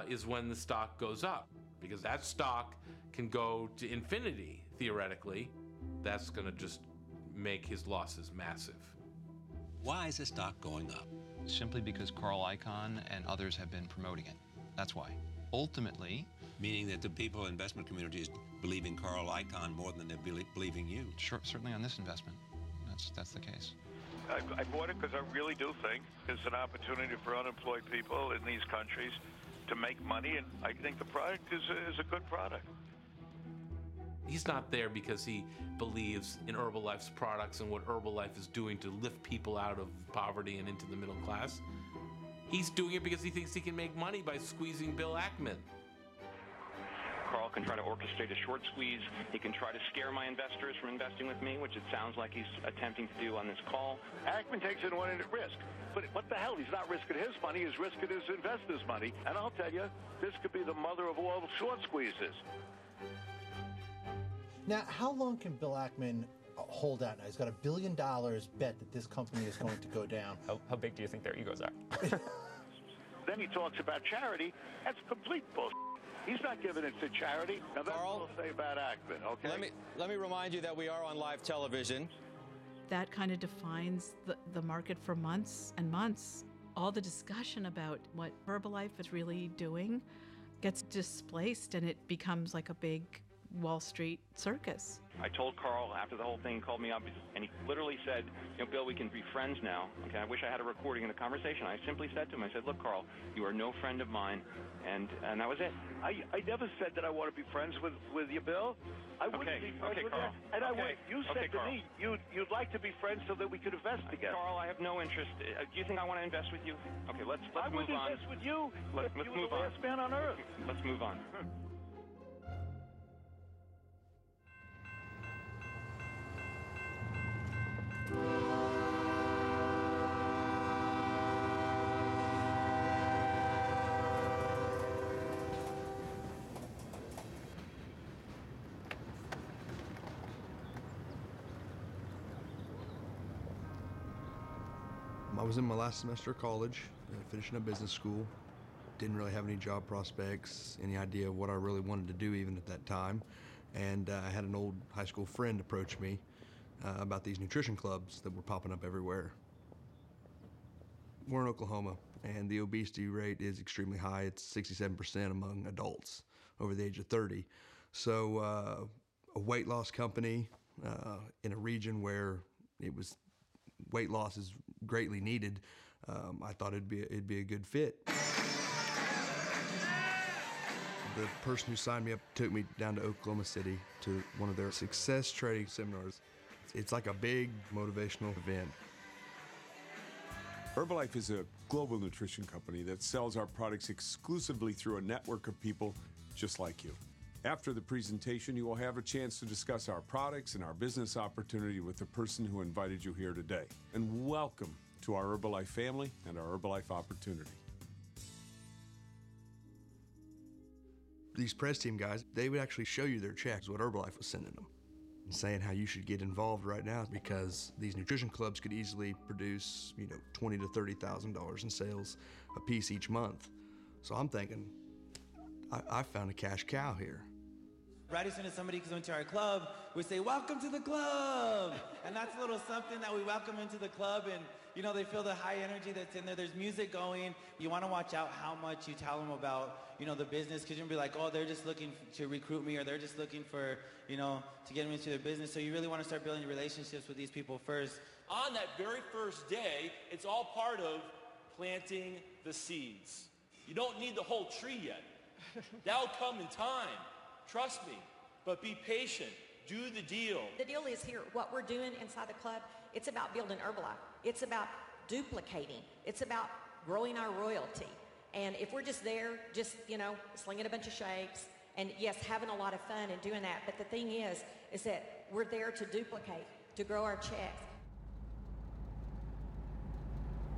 is when the stock goes up, because that stock can go to infinity, theoretically. That's going to just make his losses massive. Why is the stock going up? Simply because Carl Icahn and others have been promoting it. That's why. Ultimately... Meaning that the people in the investment community is believing Carl Icahn more than they're believing you. Sure, certainly on this investment. That's the case. I bought it because I really do think it's an opportunity for unemployed people in these countries to make money, and I think the product is a good product. He's not there because he believes in Herbalife's products and what Herbalife is doing to lift people out of poverty and into the middle class. He's doing it because he thinks he can make money by squeezing Bill Ackman. Carl can try to orchestrate a short squeeze. He can try to scare my investors from investing with me, which it sounds like he's attempting to do on this call. Ackman takes it one at risk. But what the hell? He's not risking his money. He's risking his investors' money. And I'll tell you, this could be the mother of all short squeezes. Now, how long can Bill Ackman hold out now? He's got $1 billion bet that this company is going to go down. How big do you think their egos are? Then he talks about charity. That's complete bullshit. He's not giving it to charity. Now, that's what I'll say about Ackman, okay? Let me remind you that we are on live television. That kind of defines the market for months and months. All the discussion about what Herbalife is really doing gets displaced, and it becomes like a big Wall Street circus. I told Carl after the whole thing, called me up, and he literally said, Bill, we can be friends now. Okay, I wish I had a recording of the conversation. I simply said to him, I said, look, Carl, you are no friend of mine, and that was it. I never said that I want to be friends with you, Bill. I wouldn't be friends with Carl. you. And you said to me, you'd like to be friends so that we could invest together. Carl, I have no interest. Do you think I want to invest with you? Okay, let's move on. I would invest with you. Let's you move were the on. last man on earth. Let's move on. I was in my last semester of college, finishing up business school. Didn't really have any job prospects, any idea of what I really wanted to do even at that time. And I had an old high school friend approach me about these nutrition clubs that were popping up everywhere. We're in Oklahoma, and the obesity rate is extremely high. It's 67% among adults over the age of 30. So a weight loss company in a region where weight loss is greatly needed, I thought it'd be a good fit. The person who signed me up took me down to Oklahoma City to one of their success trading seminars. It's like a big motivational event. Herbalife is a global nutrition company that sells our products exclusively through a network of people just like you. After the presentation, you will have a chance to discuss our products and our business opportunity with the person who invited you here today. And welcome to our Herbalife family and our Herbalife opportunity. These press team guys, they would actually show you their checks, what Herbalife was sending them, and saying how you should get involved right now because these nutrition clubs could easily produce, $20,000 to $30,000 in sales a piece each month. So I'm thinking, I found a cash cow here. Right as soon as somebody comes into our club, we say, welcome to the club. And that's a little something that we welcome into the club, and they feel the high energy that's in there. There's music going. You want to watch out how much you tell them about, the business, because you'll be like, oh, they're just looking to recruit me, or they're just looking for, to get me into their business. So you really want to start building relationships with these people first. On that very first day, it's all part of planting the seeds. You don't need the whole tree yet. That'll come in time. Trust me, but be patient. Do the deal. The deal is here. What we're doing inside the club, it's about building Herbalife. It's about duplicating. It's about growing our royalty. And if we're just there, slinging a bunch of shakes, and yes, having a lot of fun and doing that, but the thing is that we're there to duplicate, to grow our checks.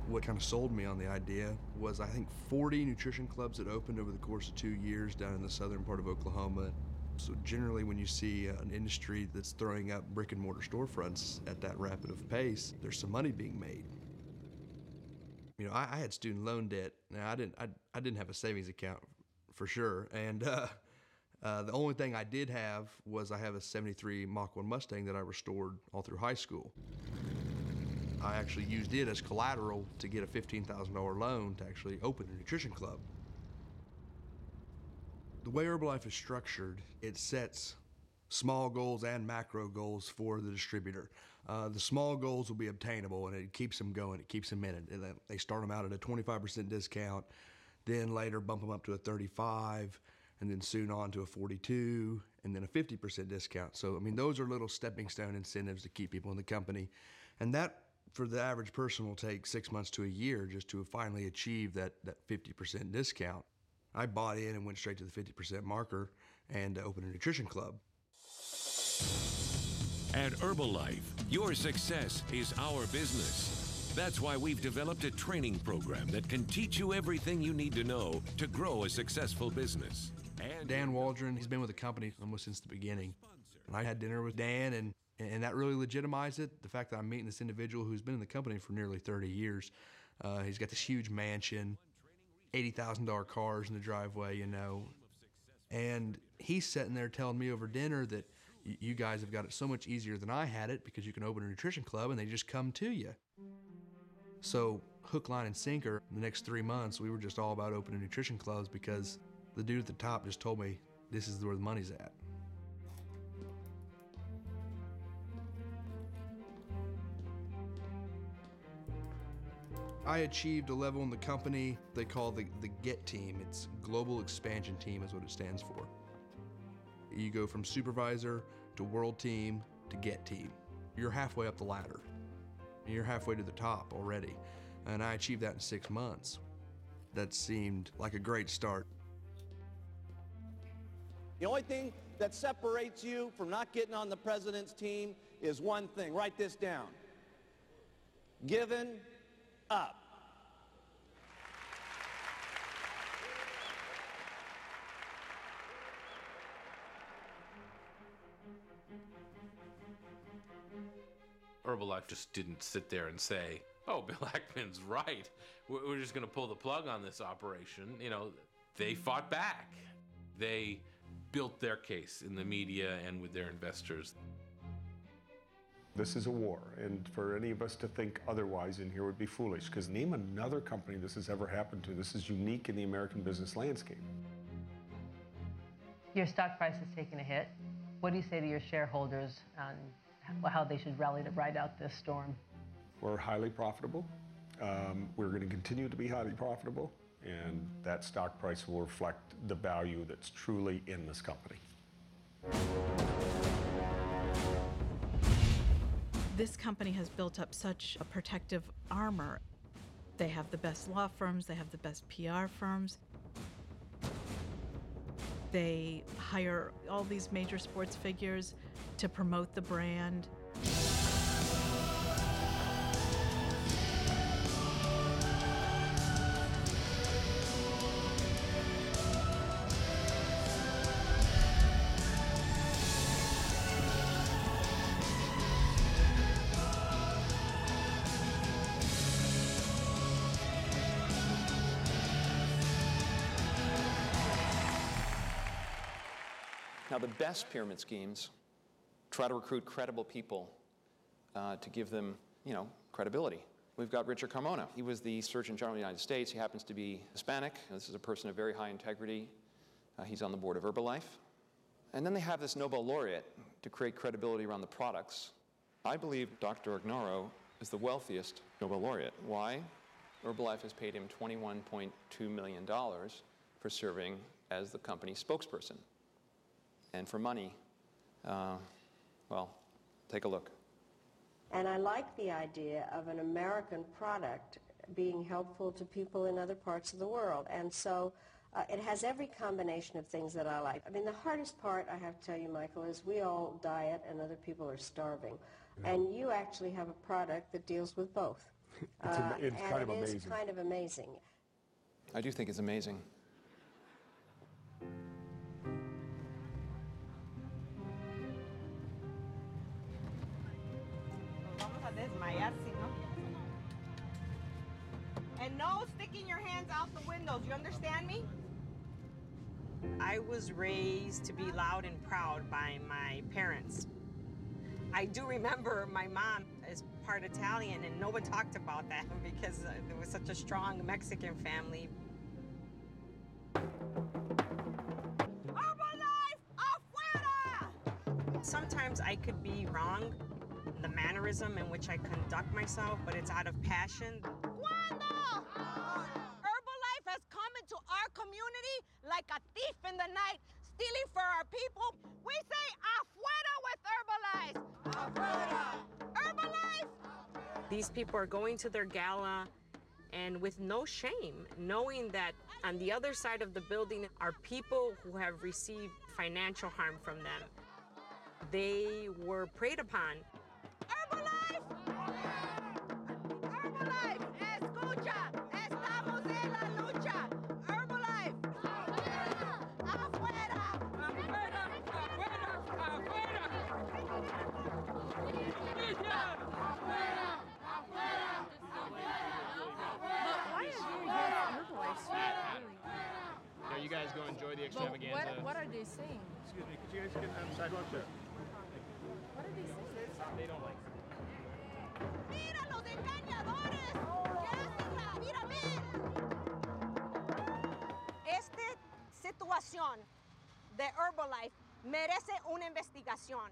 What kind of sold me on the idea was, I think, 40 nutrition clubs that opened over the course of 2 years down in the southern part of Oklahoma. So generally when you see an industry that's throwing up brick and mortar storefronts at that rapid of pace, there's some money being made. I had student loan debt. Now I didn't have a savings account for sure. And the only thing I did have was I have a 73 Mach 1 Mustang that I restored all through high school. I actually used it as collateral to get a $15,000 loan to actually open a nutrition club. The way Herbalife is structured, it sets small goals and macro goals for the distributor. The small goals will be obtainable, and it keeps them going, it keeps them in it. And they start them out at a 25% discount, then later bump them up to a 35, and then soon on to a 42, and then a 50% discount. So, those are little stepping stone incentives to keep people in the company. And that, for the average person, will take 6 months to a year just to finally achieve that 50% discount. I bought in and went straight to the 50% marker and opened a nutrition club. At Herbalife, your success is our business. That's why we've developed a training program that can teach you everything you need to know to grow a successful business. And Dan Waldron, he's been with the company almost since the beginning. And I had dinner with Dan, and that really legitimized it. The fact that I'm meeting this individual who's been in the company for nearly 30 years. He's got this huge mansion, $80,000 cars in the driveway, And he's sitting there telling me over dinner that you guys have got it so much easier than I had it because you can open a nutrition club and they just come to you. So hook, line, and sinker, the next 3 months, we were just all about opening nutrition clubs because the dude at the top just told me this is where the money's at. I achieved a level in the company they call the GET team. It's Global Expansion Team is what it stands for. You go from supervisor to world team to GET team. You're halfway up the ladder. You're halfway to the top already. And I achieved that in 6 months. That seemed like a great start. The only thing that separates you from not getting on the president's team is one thing. Write this down. Giving up. Herbalife just didn't sit there and say, oh, Bill Ackman's right. We're just going to pull the plug on this operation. They fought back. They built their case in the media and with their investors. This is a war, and for any of us to think otherwise in here would be foolish, because name another company this has ever happened to. This is unique in the American business landscape. Your stock price has taken a hit. What do you say to your shareholders on how they should rally to ride out this storm? We're highly profitable. We're going to continue to be highly profitable, and that stock price will reflect the value that's truly in this company. This company has built up such a protective armor. They have the best law firms, they have the best PR firms. They hire all these major sports figures to promote the brand. Now, the best pyramid schemes try to recruit credible people to give them, credibility. We've got Richard Carmona. He was the Surgeon General of the United States. He happens to be Hispanic. This is a person of very high integrity. He's on the board of Herbalife. And then they have this Nobel laureate to create credibility around the products. I believe Dr. Ignoro is the wealthiest Nobel laureate. Why? Herbalife has paid him $21.2 million for serving as the company's spokesperson. And for money, well, take a look. And I like the idea of an American product being helpful to people in other parts of the world. And so it has every combination of things that I like. I mean, the hardest part, I have to tell you, Michael, is we all diet and other people are starving. Yeah. And you actually have a product that deals with both. It's kind of amazing. It is kind of amazing. I do think it's amazing. And no sticking your hands out the windows, you understand me? I was raised to be loud and proud by my parents. I do remember my mom is part Italian, and nobody talked about that because there was such a strong Mexican family. Herbalife afuera! Sometimes I could be wrong, the mannerism in which I conduct myself, but it's out of passion. Cuando Herbalife has come into our community like a thief in the night, stealing for our people, we say afuera with Herbalife. Afuera! Herbalife! These people are going to their gala and with no shame, knowing that on the other side of the building are people who have received financial harm from them. They were preyed upon. Herbalife! Herbalife! Escucha! Estamos en la lucha! Herbalife! Afuera! Afuera! Afuera! Why is Herbalife so good? Now you guys go enjoy the extravaganza. What are they saying? Excuse me, could you guys get on the sidewalk there? What are they saying? They don't like it. ¡Mira los engañadores! ¡Mira, mira! Esta situación de Herbalife merece una investigación.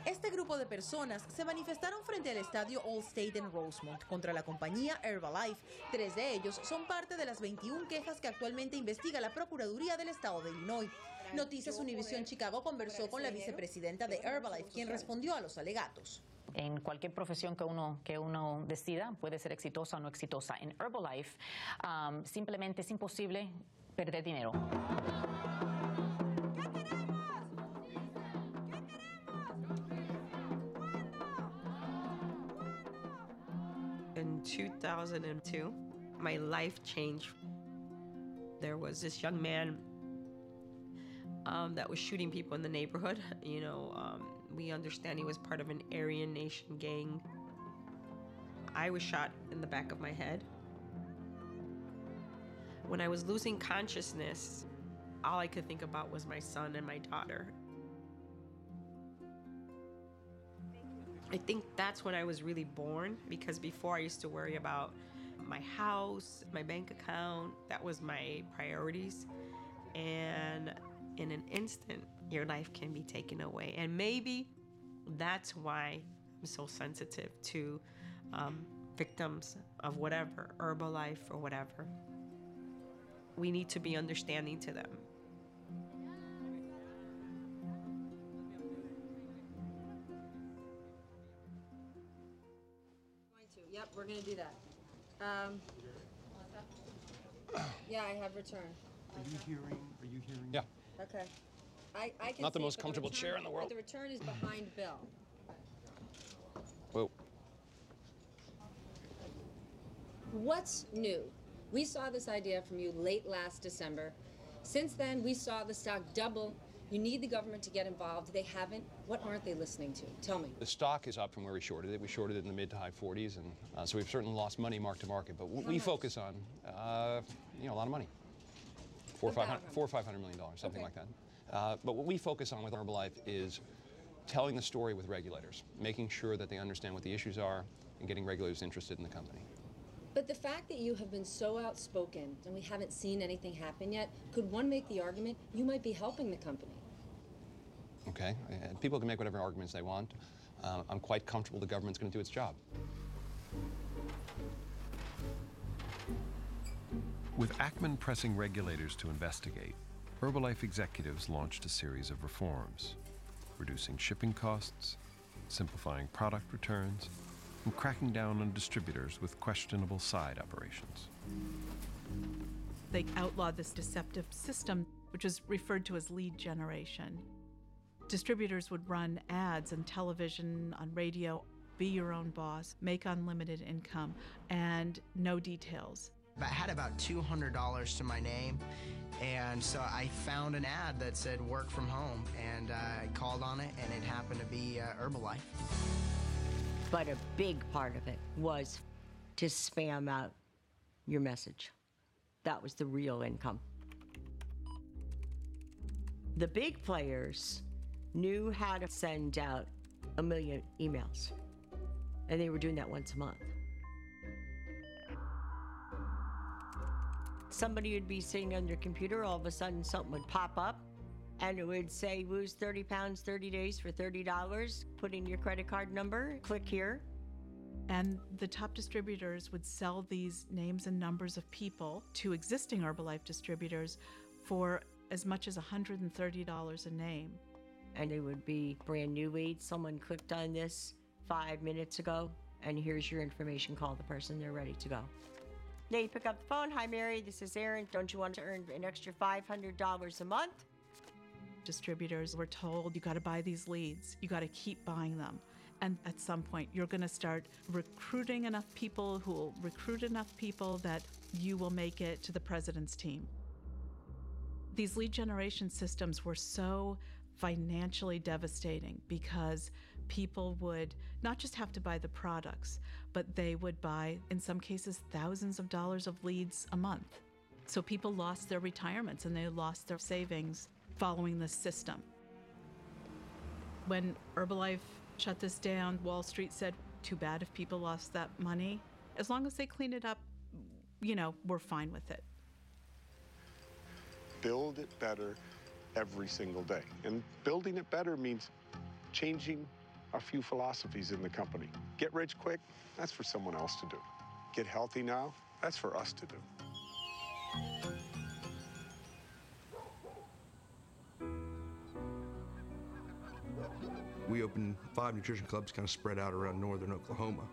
Este grupo de personas se manifestaron frente al estadio Allstate en Rosemont contra la compañía Herbalife. 3 de ellos son parte de las 21 quejas que actualmente investiga la Procuraduría del Estado de Illinois. Noticias Univisión Chicago conversó con la vicepresidenta de Herbalife, quien respondió a los alegatos. En cualquier profesión que uno decida, puede ser exitosa o no exitosa. En Herbalife, simplemente es imposible perder dinero. In 2002, my life changed. There was this young man that was shooting people in the neighborhood. We understand he was part of an Aryan Nation gang. I was shot in the back of my head. When I was losing consciousness, all I could think about was my son and my daughter. I think that's when I was really born, because before I used to worry about my house, my bank account. That was my priorities. And in an instant, your life can be taken away. And maybe that's why I'm so sensitive to victims of whatever, Herbalife or whatever. We need to be understanding to them. Yep, we're going to do that. Yeah, I have return. Are you hearing? Yeah. Okay. I can Not the see it, most but comfortable return- chair in the world. But the return is behind Bill. Whoa. What's new? We saw this idea from you late last December. Since then, we saw the stock double. You need the government to get involved. They haven't. What aren't they listening to? Tell me. The stock is up from where we shorted it. We shorted it in the mid to high 40s, and so we've certainly lost money mark to market. But what we focus on, a lot of money. $400 or $500 million, something like that. But what we focus on with Herbalife is telling the story with regulators, making sure that they understand what the issues are, and getting regulators interested in the company. But the fact that you have been so outspoken and we haven't seen anything happen yet, could one make the argument you might be helping the company? Okay, and people can make whatever arguments they want. I'm quite comfortable the government's going to do its job. With Ackman pressing regulators to investigate, Herbalife executives launched a series of reforms, reducing shipping costs, simplifying product returns, and cracking down on distributors with questionable side operations. They outlawed this deceptive system, which is referred to as lead generation. Distributors would run ads on television, on radio, be your own boss, make unlimited income, and no details. I had about $200 to my name, and so I found an ad that said work from home, and I called on it, and it happened to be Herbalife. But a big part of it was to spam out your message. That was the real income. The big players knew how to send out 1 million emails, and they were doing that once a month. Somebody would be sitting on their computer, all of a sudden something would pop up, and it would say, lose 30 pounds, 30 days for $30, put in your credit card number, click here. And the top distributors would sell these names and numbers of people to existing Herbalife distributors for as much as $130 a name. And it would be brand new leads. Someone clicked on this 5 minutes ago, and here's your information. Call the person, they're ready to go. Now you pick up the phone. Hi, Mary, this is Erin. Don't you want to earn an extra $500 a month? Distributors were told, you got to buy these leads. You got to keep buying them. And at some point, you're going to start recruiting enough people who will recruit enough people that you will make it to the president's team. These lead generation systems were so financially devastating because people would not just have to buy the products, but they would buy, in some cases, thousands of dollars of leads a month. So people lost their retirements and they lost their savings following this system. When Herbalife shut this down, Wall Street said, too bad if people lost that money. As long as they clean it up, we're fine with it. Build it better every single day. And building it better means changing a few philosophies in the company. Get rich quick, that's for someone else to do. Get healthy now, that's for us to do. We opened 5 nutrition clubs kind of spread out around northern Oklahoma.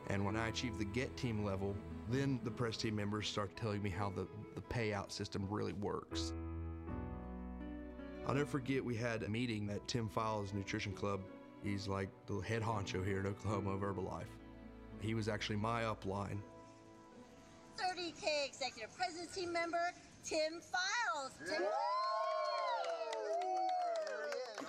And when I achieved the GET team level, then the press team members started telling me how the payout system really works. I'll never forget, we had a meeting at Tim Files' nutrition club. He's like the head honcho here in Oklahoma of Herbalife. He was actually my upline. 30K executive president team member, Tim Files. Tim.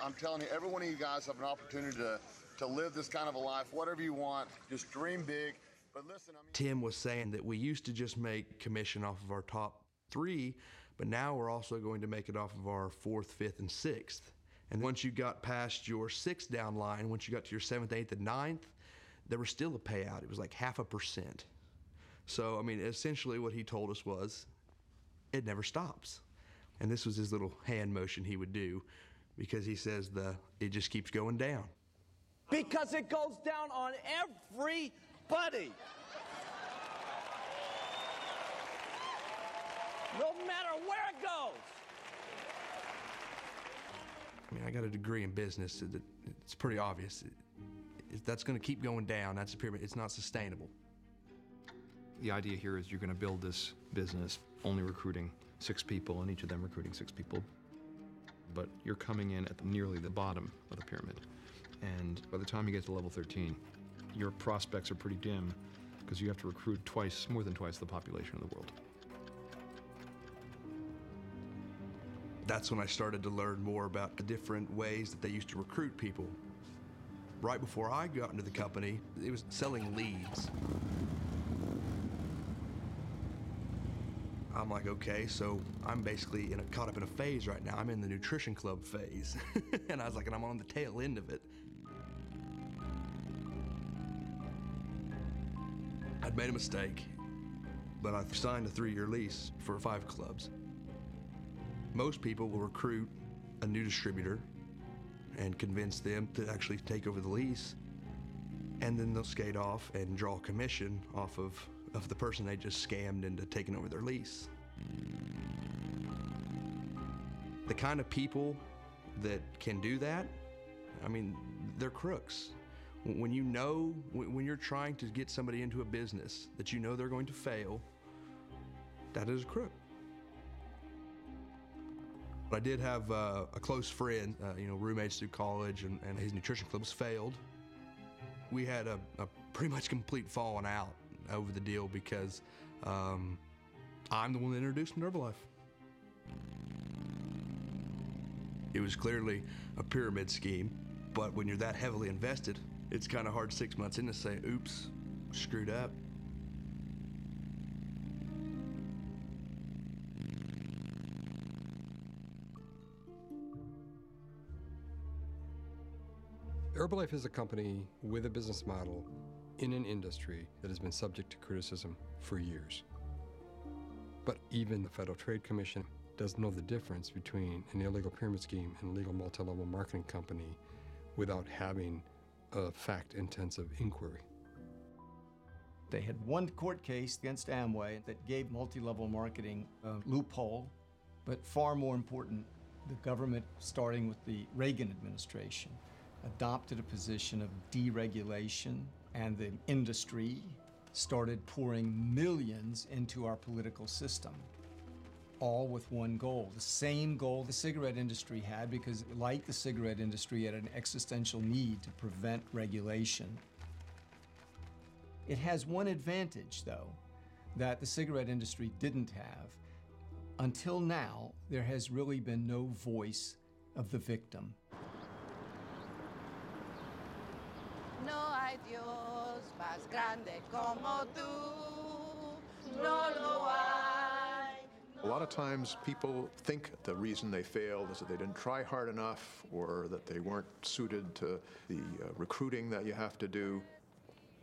I'm telling you, every one of you guys have an opportunity to live this kind of a life, whatever you want, just dream big. But listen, Tim was saying that we used to just make commission off of our top 3, but now we're also going to make it off of our 4th, 5th, and 6th. And once you got past your 6th down line, once you got to your 7th, 8th, and 9th, there was still a payout. It was like 0.5%. So, I mean, essentially what he told us was, it never stops. And this was his little hand motion he would do, because he says it just keeps going down. Because it goes down on everybody. No matter where it goes. I mean, I got a degree in business. It's pretty obvious. If that's going to keep going down, that's a pyramid. It's not sustainable. The idea here is you're going to build this business only recruiting 6 people, and each of them recruiting 6 people. But you're coming in at nearly the bottom of the pyramid. And by the time you get to level 13, your prospects are pretty dim because you have to recruit more than twice the population of the world. That's when I started to learn more about the different ways that they used to recruit people. Right before I got into the company, it was selling leads. I'm like, okay, so I'm basically caught up in a phase right now. I'm in the nutrition club phase. And I was like, and I'm on the tail end of it. I'd made a mistake, but I signed a 3-year lease for 5 clubs. Most people will recruit a new distributor and convince them to actually take over the lease, and then they'll skate off and draw commission off of the person they just scammed into taking over their lease. The kind of people that can do that, I mean, they're crooks. When you're trying to get somebody into a business that you know they're going to fail, that is a crook. But I did have a close friend, roommates through college, and his nutrition clubs failed. We had a pretty much complete falling out over the deal because I'm the one that introduced him to Herbalife. It was clearly a pyramid scheme, but when you're that heavily invested, it's kind of hard 6 months in to say, oops, screwed up. Herbalife is a company with a business model in an industry that has been subject to criticism for years. But even the Federal Trade Commission doesn't know the difference between an illegal pyramid scheme and a legal multi-level marketing company without having a fact-intensive inquiry. They had one court case against Amway that gave multi-level marketing a loophole, but far more important, the government, starting with the Reagan administration, adopted a position of deregulation, and the industry started pouring millions into our political system, all with one goal, the same goal the cigarette industry had, because like the cigarette industry, it had an existential need to prevent regulation. It has one advantage, though, that the cigarette industry didn't have. Until now, there has really been no voice of the victim. No hay Dios más grande como tú, no lo hay. A lot of times people think the reason they failed is that they didn't try hard enough or that they weren't suited to the recruiting that you have to do.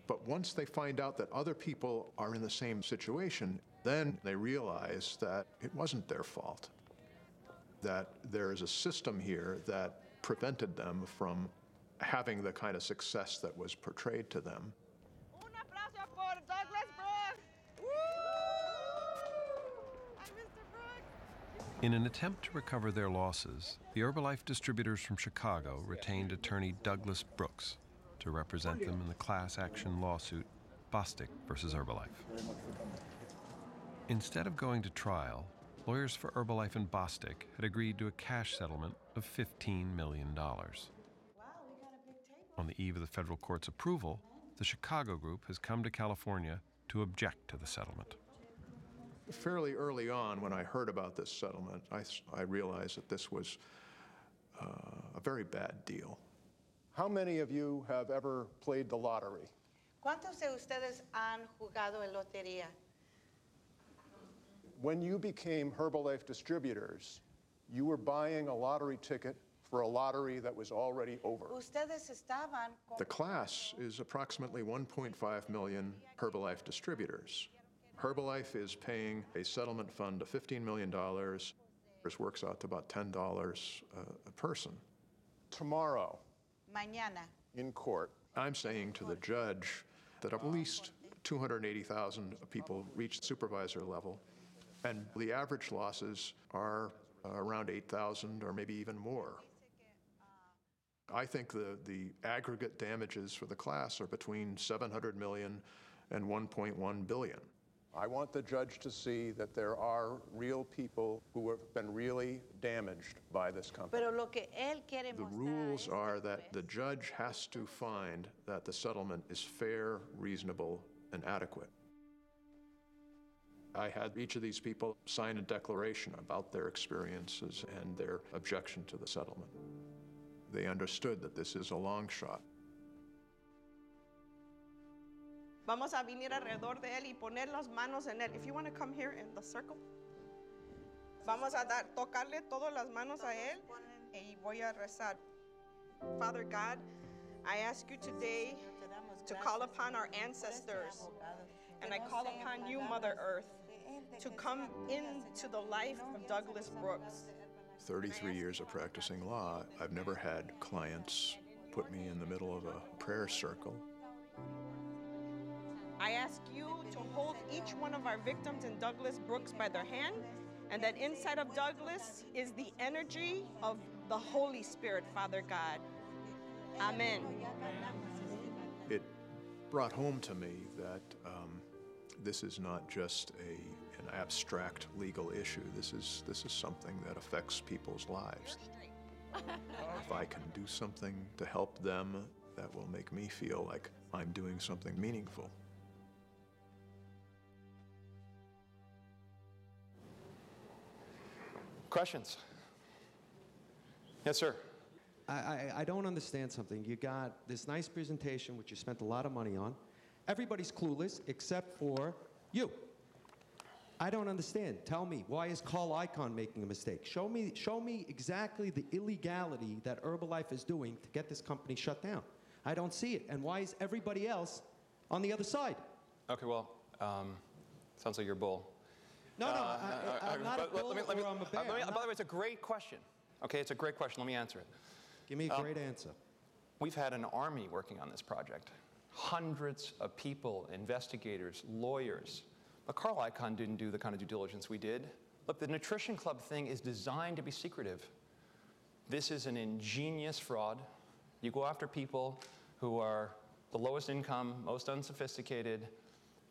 But once they find out that other people are in the same situation, then they realize that it wasn't their fault, that there is a system here that prevented them from having the kind of success that was portrayed to them. In an attempt to recover their losses, the Herbalife distributors from Chicago retained attorney Douglas Brooks to represent them in the class action lawsuit Bostic versus Herbalife. Instead of going to trial, lawyers for Herbalife and Bostic had agreed to a cash settlement of $15 million. On the eve of the federal court's approval, the Chicago group has come to California to object to the settlement. Fairly early on, when I heard about this settlement, I realized that this was a very bad deal. How many of you have ever played the lottery? ¿Cuántos de ustedes han jugado en lotería? When you became Herbalife distributors, you were buying a lottery ticket for a lottery that was already over. Ustedes estaban The class is approximately 1.5 million Herbalife distributors. Herbalife is paying a settlement fund of $15 million. This works out to about $10 a person. Tomorrow, mañana, in court, I'm saying to the judge that at least 280,000 people reach supervisor level, and the average losses are around 8,000 or maybe even more. I think the aggregate damages for the class are between 700 million and 1.1 billion. I want the judge to see that there are real people who have been really damaged by this company. Pero lo que él quiere The mostrar rules es are that the judge has to find that the settlement is fair, reasonable, and adequate. I had each of these people sign a declaration about their experiences and their objection to the settlement. They understood that this is a long shot. Vamos a venir alrededor de él y poner las manos en él. If you want to come here in the circle. Vamos a tocarle todas las manos a él y voy a rezar. Father God, I ask you today to call upon our ancestors, and I call upon you, Mother Earth, to come into the life of Douglas Brooks. 33 years of practicing law, I've never had clients put me in the middle of a prayer circle. I ask you to hold each one of our victims in Douglas Brooks by their hand, and that inside of Douglas is the energy of the Holy Spirit, Father God. Amen. It brought home to me that this is not just an abstract legal issue. This is something that affects people's lives. If I can do something to help them, that will make me feel like I'm doing something meaningful. Questions? Yes, sir. I don't understand something. You got this nice presentation, which you spent a lot of money on. Everybody's clueless except for you. I don't understand. Tell me, why is Carl Icahn making a mistake? Show me exactly the illegality that Herbalife is doing to get this company shut down. I don't see it. And why is everybody else on the other side? Okay, well, sounds like you're a bull. No, I'm not a bull or I'm a bear. By the way, it's a great question. Okay, it's a great question. Let me answer it. Give me a great answer. We've had an army working on this project. Hundreds of people, investigators, lawyers. But Carl Icahn didn't do the kind of due diligence we did. Look, the Nutrition Club thing is designed to be secretive. This is an ingenious fraud. You go after people who are the lowest income, most unsophisticated.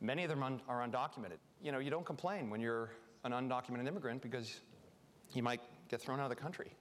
Many of them are undocumented. You know, you don't complain when you're an undocumented immigrant because you might get thrown out of the country.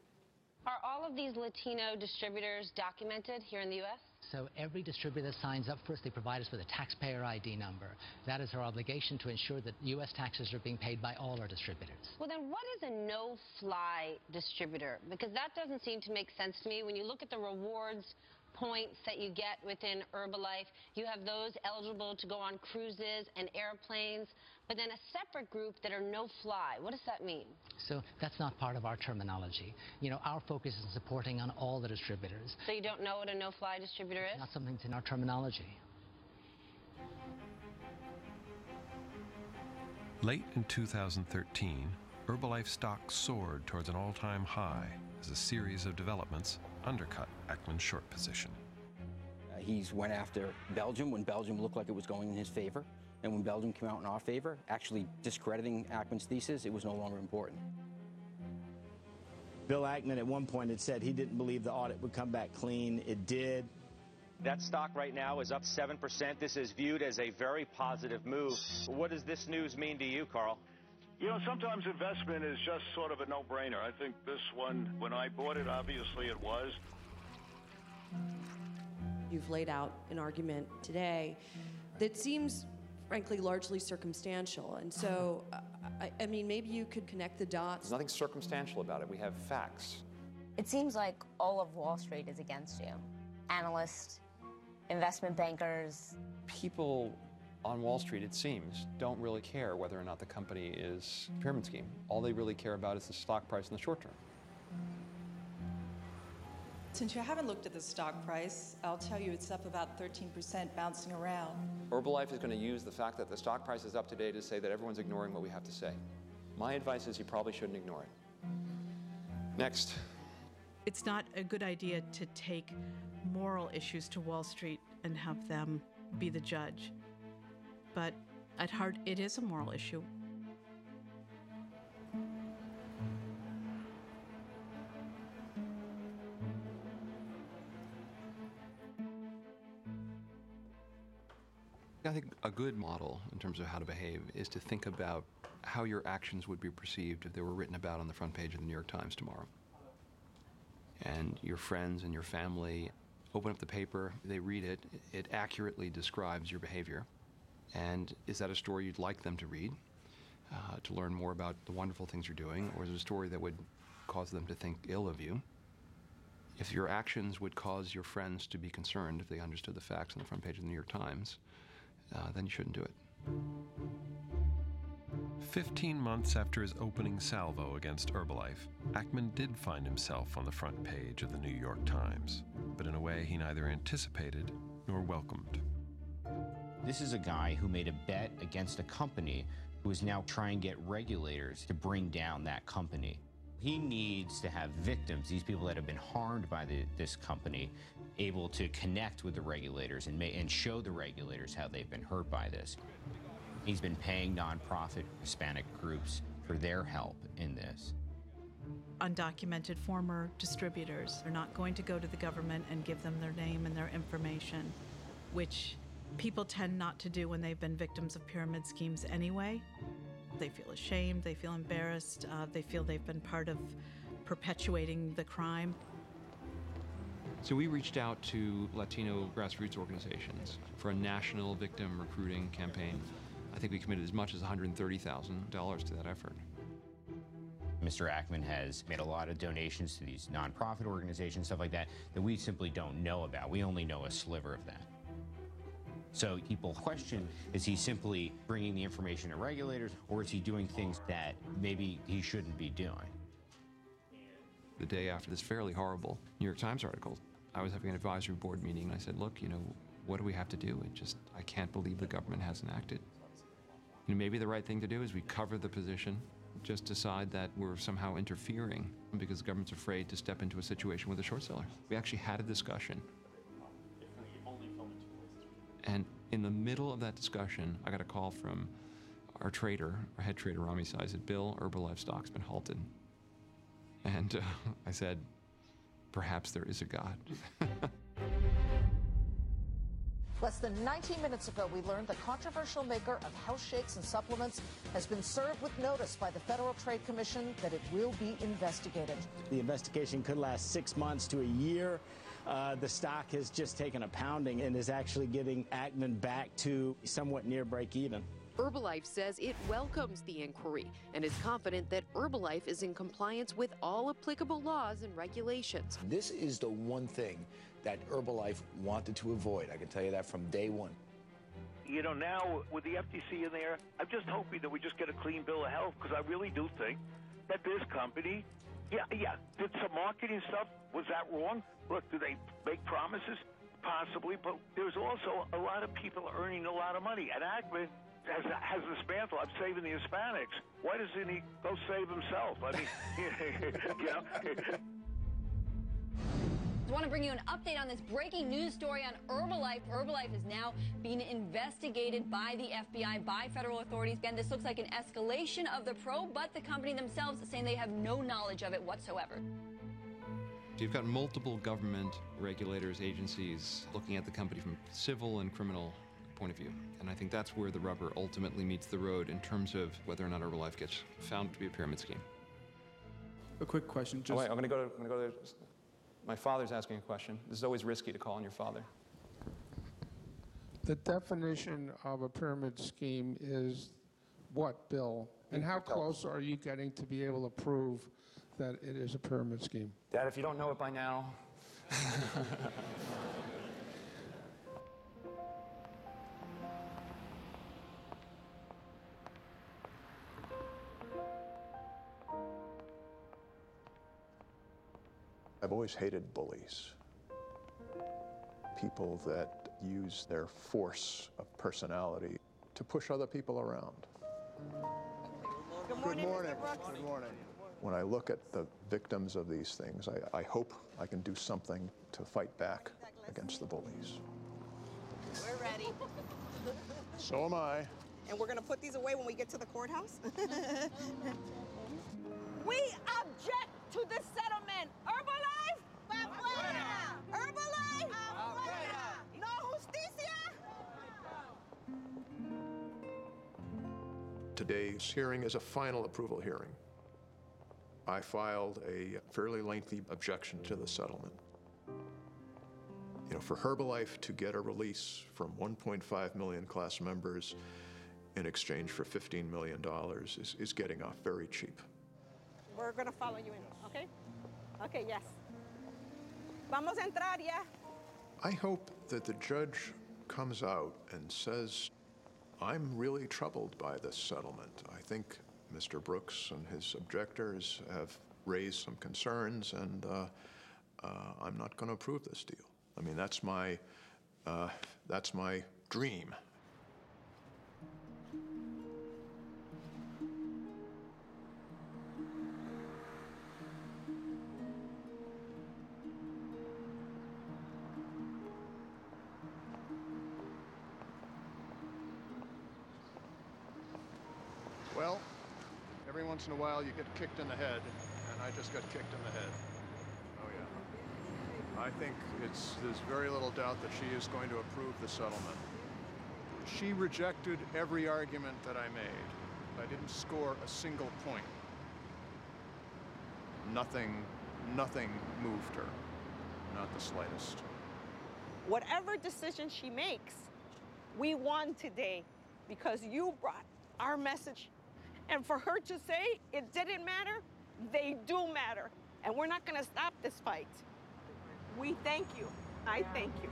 Are all of these Latino distributors documented here in the U.S.? So every distributor that signs up for us, they provide us with a taxpayer ID number. That is our obligation to ensure that U.S. taxes are being paid by all our distributors. Well, then what is a no-fly distributor? Because that doesn't seem to make sense to me. When you look at the rewards points that you get within Herbalife, you have those eligible to go on cruises and airplanes, but then a separate group that are no-fly. What does that mean? So that's not part of our terminology. You know, our focus is supporting on all the distributors. So you don't know what a no-fly distributor is? It's not something that's in our terminology. Late in 2013, Herbalife stock soared towards an all-time high as a series of developments undercut Ackman's short position. He went after Belgium when Belgium looked like it was going in his favor. And when Belgium came out in our favor, actually discrediting Ackman's thesis, it was no longer important. Bill Ackman at one point had said he didn't believe the audit would come back clean. It did. That stock right now is up 7%. This is viewed as a very positive move. What does this news mean to you, Carl? You know, sometimes investment is just sort of a no-brainer. I think this one, when I bought it, obviously it was. You've laid out an argument today that seems, frankly, largely circumstantial. And so, I mean, maybe you could connect the dots. There's nothing circumstantial about it. We have facts. It seems like all of Wall Street is against you. Analysts, investment bankers. People on Wall Street, it seems, don't really care whether or not the company is a pyramid scheme. All they really care about is the stock price in the short term. Since you haven't looked at the stock price, I'll tell you it's up about 13%, bouncing around. Herbalife is going to use the fact that the stock price is up today to say that everyone's ignoring what we have to say. My advice is you probably shouldn't ignore it. Next. It's not a good idea to take moral issues to Wall Street and have them be the judge. But at heart, it is a moral issue. I think a good model in terms of how to behave is to think about how your actions would be perceived if they were written about on the front page of the New York Times tomorrow. And your friends and your family open up the paper, they read it, it accurately describes your behavior. And is that a story you'd like them to read, to learn more about the wonderful things you're doing, or is it a story that would cause them to think ill of you? If your actions would cause your friends to be concerned, if they understood the facts on the front page of the New York Times, then you shouldn't do it. 15 months after his opening salvo against Herbalife, Ackman did find himself on the front page of the New York Times, but in a way he neither anticipated nor welcomed. This is a guy who made a bet against a company who is now trying to get regulators to bring down that company. He needs to have victims, these people that have been harmed by this company, able to connect with the regulators and show the regulators how they've been hurt by this. He's been paying nonprofit Hispanic groups for their help in this. Undocumented former distributors are not going to go to the government and give them their name and their information, which people tend not to do when they've been victims of pyramid schemes anyway. They feel ashamed, they feel embarrassed, they feel they've been part of perpetuating the crime. So we reached out to Latino grassroots organizations for a national victim recruiting campaign. I think we committed as much as $130,000 to that effort. Mr. Ackman has made a lot of donations to these nonprofit organizations, stuff like that, that we simply don't know about. We only know a sliver of that. So people question, is he simply bringing the information to regulators, or is he doing things that maybe he shouldn't be doing? The day after this fairly horrible New York Times article, I was having an advisory board meeting, and I said, look, what do we have to do? I can't believe the government hasn't acted. Maybe the right thing to do is we cover the position, just decide that we're somehow interfering because the government's afraid to step into a situation with a short seller. We actually had a discussion. And in the middle of that discussion, I got a call from our trader, our head trader, Rami Sai, said, Bill, Herbalife stock's been halted. And I said, perhaps there is a God. Less than 19 minutes ago, we learned the controversial maker of health shakes and supplements has been served with notice by the Federal Trade Commission that it will be investigated. The investigation could last 6 months to a year. The stock has just taken a pounding and is actually getting Ackman back to somewhat near break even. Herbalife says it welcomes the inquiry and is confident that Herbalife is in compliance with all applicable laws and regulations. This is the one thing that Herbalife wanted to avoid. I can tell you that from day one. Now with the FTC in there, I'm just hoping that we just get a clean bill of health, because I really do think that this company, did some marketing stuff. Was that wrong? Look, do they make promises? Possibly, but there's also a lot of people earning a lot of money. And Ackman has this mantle. I'm saving the Hispanics. Why doesn't he go save himself? I mean, I want to bring you an update on this breaking news story on Herbalife. Herbalife is now being investigated by the FBI, by federal authorities. Again, this looks like an escalation of the probe, but the company themselves saying they have no knowledge of it whatsoever. You've got multiple government regulators, agencies looking at the company from civil and criminal point of view. And I think that's where the rubber ultimately meets the road in terms of whether or not Herbalife gets found to be a pyramid scheme. A quick question. Oh, wait, I'm going to go there. My father's asking a question. This is always risky to call on your father. The definition of a pyramid scheme is what, Bill? And how close are you getting to be able to prove that it is a pyramid scheme? Dad, if you don't know it by now. I've always hated bullies. People that use their force of personality to push other people around. Good morning, morning. Mr. Brooks. Good morning. When I look at the victims of these things, I hope I can do something to fight back against the bullies. We're ready. So am I. And we're going to put these away when we get to the courthouse. We object to this settlement. Herbalife, afuera. Herbalife, afuera. No justicia. Today's hearing is a final approval hearing. I filed a fairly lengthy objection to the settlement. You know, for Herbalife to get a release from 1.5 million class members in exchange for $15 million is getting off very cheap. We're going to follow you in, okay? Okay, yes. Vamos a entrar ya. I hope that the judge comes out and says, I'm really troubled by this settlement. I think Mr. Brooks and his objectors have raised some concerns, and I'm not going to approve this deal. I mean, that's my dream. Well, every once in a while you get kicked in the head, and I just got kicked in the head. Oh yeah. I think there's very little doubt that she is going to approve the settlement. She rejected every argument that I made. I didn't score a single point. Nothing moved her, not the slightest. Whatever decision she makes, we won today because you brought our message. And for her to say it didn't matter, they do matter. And we're not going to stop this fight. We thank you. I thank you.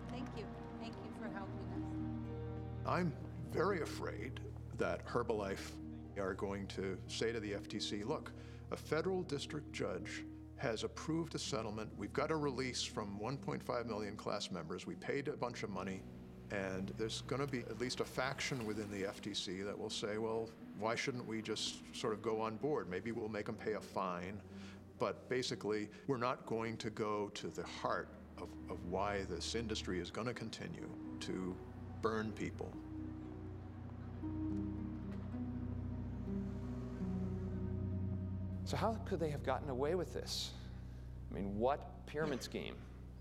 Thank you. Thank you for helping us. I'm very afraid that Herbalife are going to say to the FTC, look, a federal district judge has approved a settlement. We've got a release from 1.5 million class members. We paid a bunch of money. And there's going to be at least a faction within the FTC that will say, well, why shouldn't we just sort of go on board? Maybe we'll make them pay a fine. But basically, we're not going to go to the heart of why this industry is going to continue to burn people. So how could they have gotten away with this? I mean, what pyramid scheme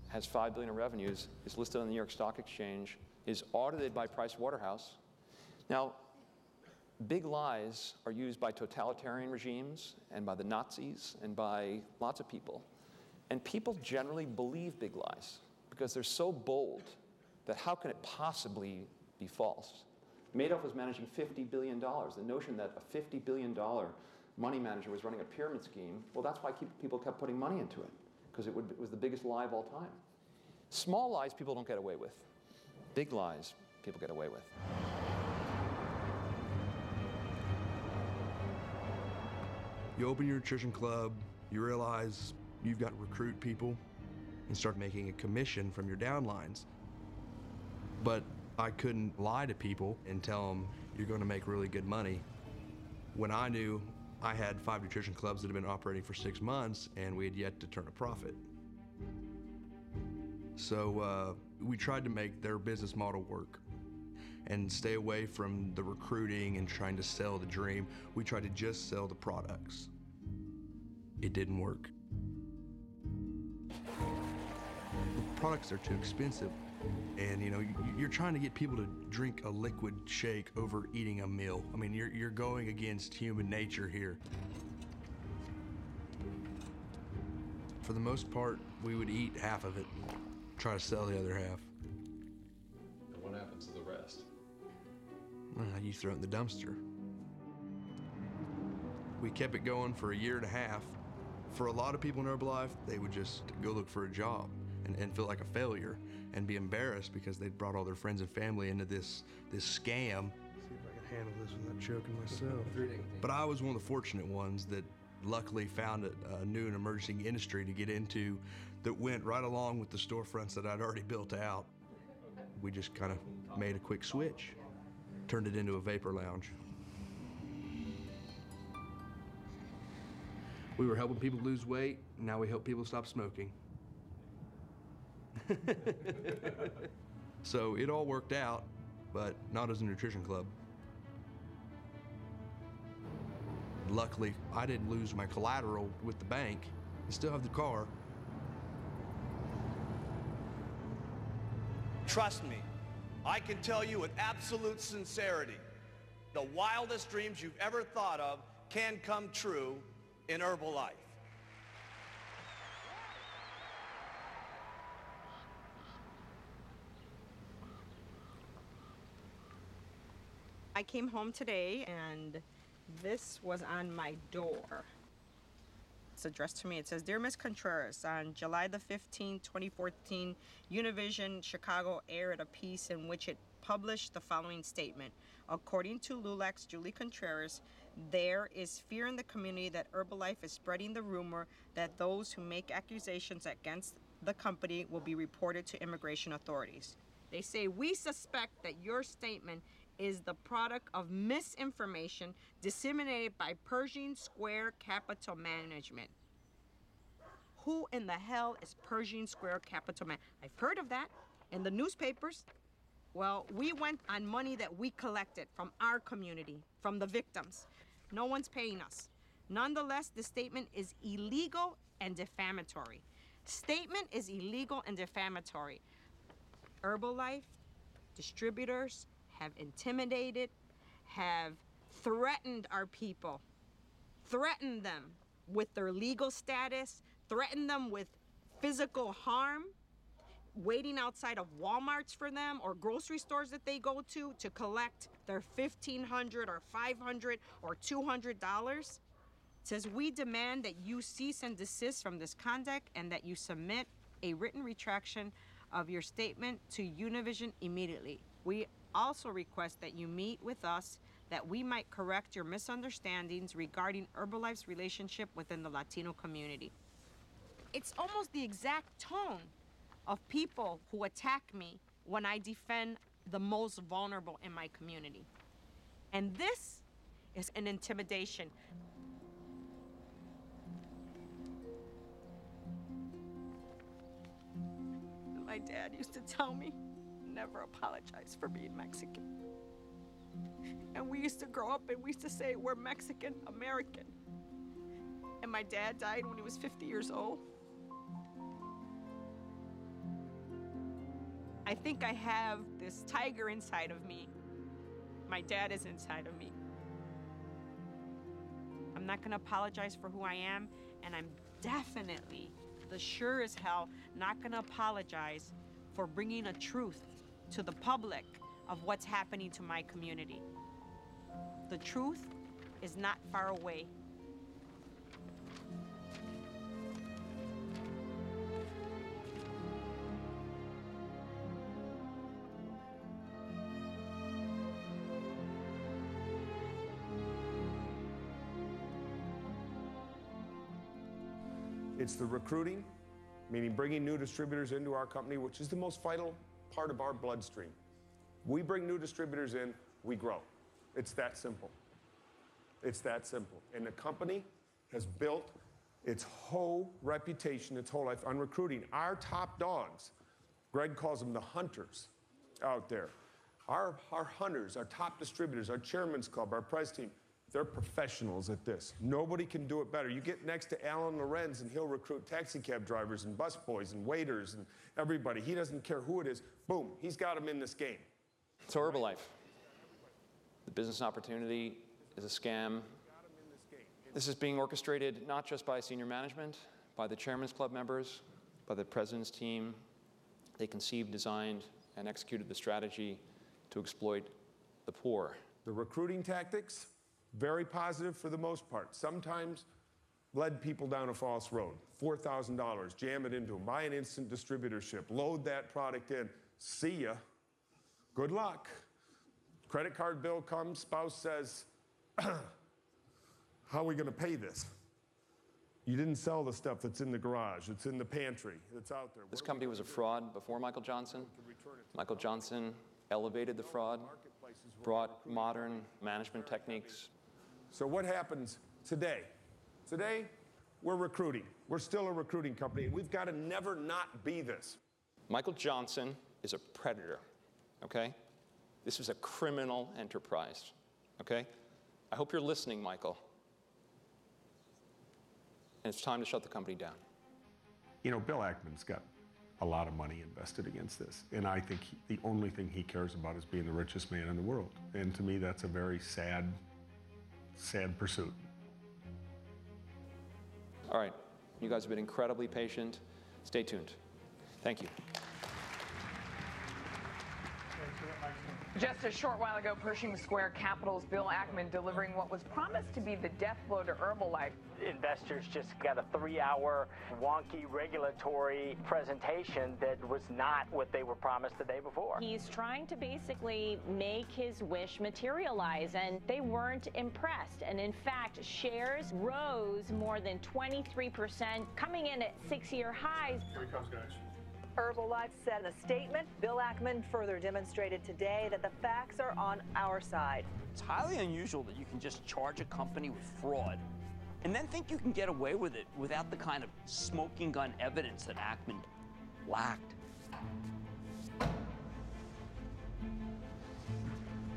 has $5 billion in revenues, is listed on the New York Stock Exchange, is audited by Price Waterhouse? Now, big lies are used by totalitarian regimes and by the Nazis and by lots of people. And people generally believe big lies because they're so bold that how can it possibly be false? Madoff was managing $50 billion. The notion that a $50 billion money manager was running a pyramid scheme, well, that's why people kept putting money into it, because it was the biggest lie of all time. Small lies people don't get away with. Big lies people get away with. You open your nutrition club, you realize you've got to recruit people and start making a commission from your downlines. But I couldn't lie to people and tell them you're going to make really good money when I knew I had 5 nutrition clubs that had been operating for 6 months and we had yet to turn a profit. So we tried to make their business model work and stay away from the recruiting and trying to sell the dream. We tried to just sell the products. It didn't work. The products are too expensive. And you know, you're trying to get people to drink a liquid shake over eating a meal. I mean, you're going against human nature here. For the most part, we would eat half of it, try to sell the other half. And what happens to the rest? You throw it in the dumpster. We kept it going for 1.5 years. For a lot of people in Herbalife, they would just go look for a job and feel like a failure and be embarrassed because they'd brought all their friends and family into this scam. See if I can handle this without choking myself. But I was one of the fortunate ones that luckily found a new and emerging industry to get into that went right along with the storefronts that I'd already built out. We just kind of made a quick switch, turned it into a vapor lounge. We were helping people lose weight, now we help people stop smoking. So it all worked out, but not as a nutrition club. Luckily, I didn't lose my collateral with the bank. I still have the car. Trust me, I can tell you with absolute sincerity, the wildest dreams you've ever thought of can come true in Herbalife. I came home today and this was on my door. It's addressed to me. It says, Dear Ms. Contreras, on July the 15th, 2014, Univision Chicago aired a piece in which it published the following statement. According to LULAC's Julie Contreras, there is fear in the community that Herbalife is spreading the rumor that those who make accusations against the company will be reported to immigration authorities. They say, we suspect that your statement is the product of misinformation disseminated by Pershing Square Capital Management. Who in the hell is Pershing Square Capital Management? I've heard of that in the newspapers. Well, we went on money that we collected from our community, from the victims. No one's paying us. Nonetheless, the statement is illegal and defamatory. Statement is illegal and defamatory. Herbalife distributors have intimidated, have threatened our people, threatened them with their legal status, threatened them with physical harm, waiting outside of Walmarts for them or grocery stores that they go to collect their $1,500 or $500 or $200. It says, we demand that you cease and desist from this conduct and that you submit a written retraction of your statement to Univision immediately. We also request that you meet with us that we might correct your misunderstandings regarding Herbalife's relationship within the Latino community. It's almost the exact tone of people who attack me when I defend the most vulnerable in my community. And this is an intimidation. My dad used to tell me, never apologize for being Mexican. And we used to grow up and we used to say, we're Mexican American. And my dad died when he was 50 years old. I think I have this tiger inside of me. My dad is inside of me. I'm not gonna apologize for who I am, and I'm definitely, the sure as hell, not gonna apologize for bringing a truth to the public of what's happening to my community. The truth is not far away. It's the recruiting, meaning bringing new distributors into our company, which is the most vital part of our bloodstream. We bring new distributors in, we grow. It's that simple. It's that simple. And the company has built its whole reputation, its whole life on recruiting. Our top dogs, Greg calls them the hunters out there. Our hunters, our top distributors, our chairman's club, our press team, they're professionals at this. Nobody can do it better. You get next to Alan Lorenz and he'll recruit taxi cab drivers and busboys and waiters and everybody. He doesn't care who it is. Boom, he's got them in this game. So Herbalife, the business opportunity is a scam. This is being orchestrated not just by senior management, by the Chairman's Club members, by the President's team. They conceived, designed, and executed the strategy to exploit the poor. The recruiting tactics, very positive for the most part. Sometimes led people down a false road. $4,000, jam it into them, buy an instant distributorship, load that product in, see ya, good luck. Credit card bill comes, spouse says, how are we gonna pay this? You didn't sell the stuff that's in the garage, it's in the pantry, it's out there. This company was a fraud before Michael Johnson. Michael Johnson elevated the fraud, brought modern management techniques. So what happens today? Today, we're recruiting. We're still a recruiting company, and we've got to never not be this. Michael Johnson is a predator, okay? This is a criminal enterprise, okay? I hope you're listening, Michael. And it's time to shut the company down. You know, Bill Ackman's got a lot of money invested against this. And I think the only thing he cares about is being the richest man in the world. And to me, that's a very sad, sad pursuit. All right, you guys have been incredibly patient. Stay tuned. Thank you. Just a short while ago, Pershing Square Capital's Bill Ackman delivering what was promised to be the death blow to Herbalife. Investors just got a 3-hour wonky regulatory presentation that was not what they were promised the day before. He's trying to basically make his wish materialize, and they weren't impressed. And in fact, shares rose more than 23%, coming in at 6-year highs. Here he comes, guys. Herbalife said in a statement. Bill Ackman further demonstrated today that the facts are on our side. It's highly unusual that you can just charge a company with fraud and then think you can get away with it without the kind of smoking gun evidence that Ackman lacked.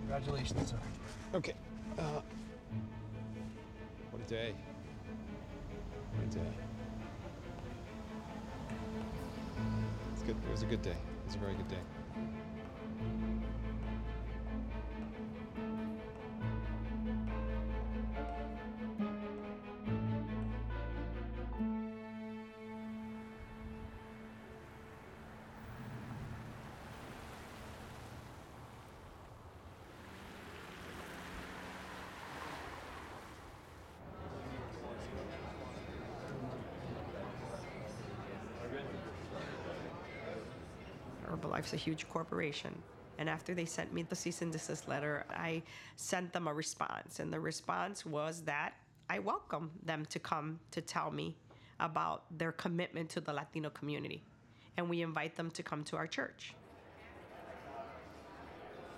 Congratulations, sir. Okay. What a day. What a day. Good. It was a good day. It was a very good day. Herbalife's a huge corporation. And after they sent me the cease and desist letter, I sent them a response. And the response was that I welcome them to come to tell me about their commitment to the Latino community. And we invite them to come to our church.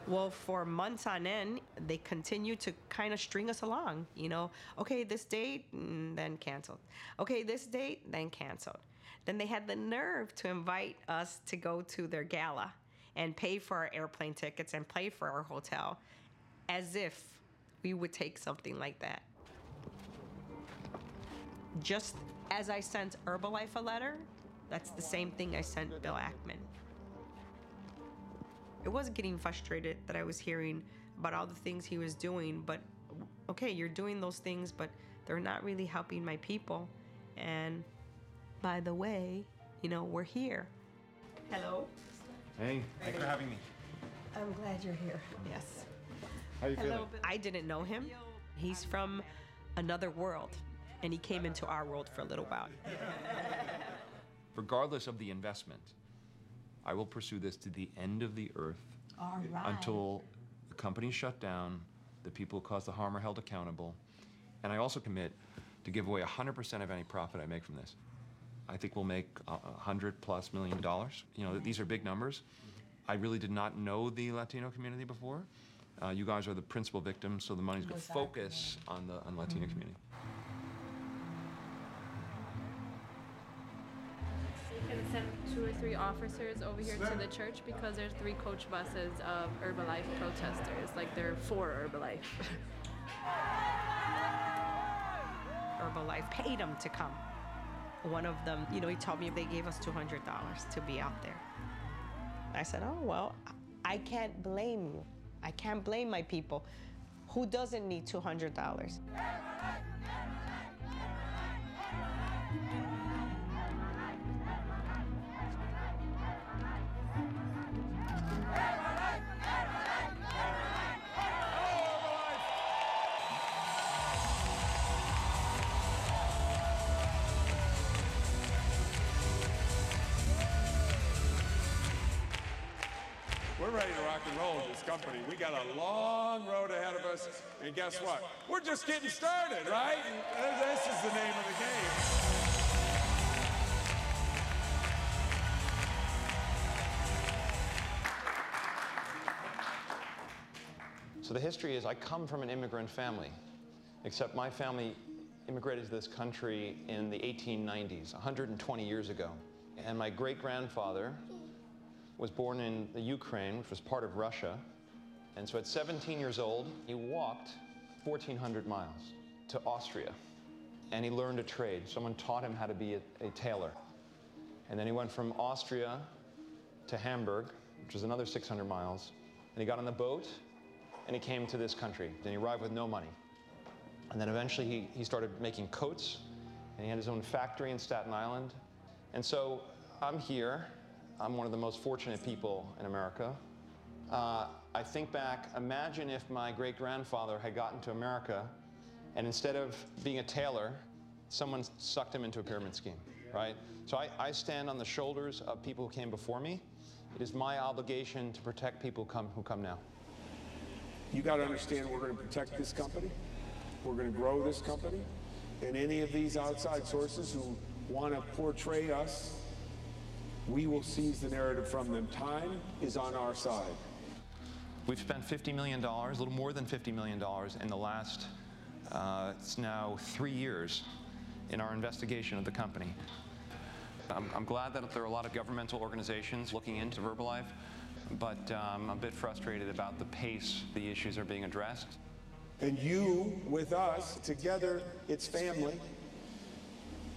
Well, for months on end, they continued to kind of string us along. You know, okay, this date, then canceled. Okay, this date, then canceled. Then they had the nerve to invite us to go to their gala and pay for our airplane tickets and pay for our hotel, as if we would take something like that. Just as I sent Herbalife a letter, that's the same thing I sent Bill Ackman. I was getting frustrated that I was hearing about all the things he was doing, but okay, you're doing those things, but they're not really helping my people. And by the way, you know, we're here. Hello. Hey, thanks for having me. I'm glad you're here. Yes. How you feeling? I didn't know him. He's from another world, and he came into our world for a little while. Regardless of the investment, I will pursue this to the end of the earth. All right. Until the company's shut down, the people who caused the harm are held accountable, and I also commit to give away 100% of any profit I make from this. I think we'll make $100+ million. You know, these are big numbers. I really did not know the Latino community before. You guys are the principal victims, so the money's going to focus on the Latino community. You can send 2 or 3 officers over here to the church because there's 3 coach buses of Herbalife protesters. Like, they're for Herbalife. Herbalife paid him to come. One of them, you know, he told me they gave us $200 to be out there. I said, oh, well, I can't blame you. I can't blame my people. Who doesn't need $200? We're ready to rock and roll with this company. We got a long road ahead of us, and guess what? We're just getting started, right? This is the name of the game. So the history is I come from an immigrant family, except my family immigrated to this country in the 1890s, 120 years ago. And my great-grandfather was born in the Ukraine, which was part of Russia. And so at 17 years old, he walked 1,400 miles to Austria. And he learned a trade. Someone taught him how to be a tailor. And then he went from Austria to Hamburg, which is another 600 miles. And he got on the boat, and he came to this country. Then he arrived with no money. And then eventually he started making coats, and he had his own factory in Staten Island. And so I'm here. I'm one of the most fortunate people in America. I think back, imagine if my great-grandfather had gotten to America, and instead of being a tailor, someone sucked him into a pyramid scheme, right? So I stand on the shoulders of people who came before me. It is my obligation to protect people who come now. You got to understand, we're going to protect this company. We're going to grow this company. And any of these outside sources who want to portray us, we will seize the narrative from them. Time is on our side. We've spent $50 million, a little more than $50 million in the last, it's now 3 years in our investigation of the company. I'm glad that there are a lot of governmental organizations looking into Herbalife, but I'm a bit frustrated about the pace the issues are being addressed. And you, with us, together, it's family.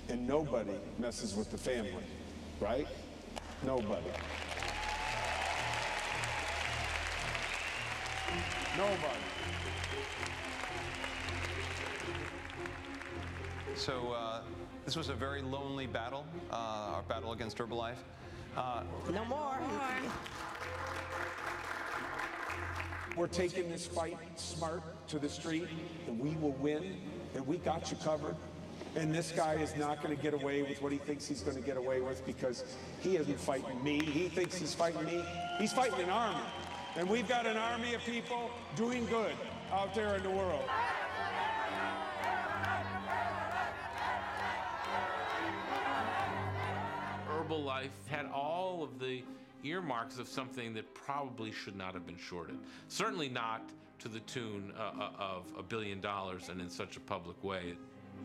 And nobody messes with the family, right? Nobody. Nobody. So this was a very lonely battle, our battle against Herbalife. No more. We're taking this fight smart to the street, and we will win, and we got you covered. And this guy is not going to get away with what he thinks he's going to get away with, because he isn't fighting me. He thinks he's fighting me. He's fighting an army. And we've got an army of people doing good out there in the world. Herbalife had all of the earmarks of something that probably should not have been shorted. Certainly not to the tune of $1 billion and in such a public way.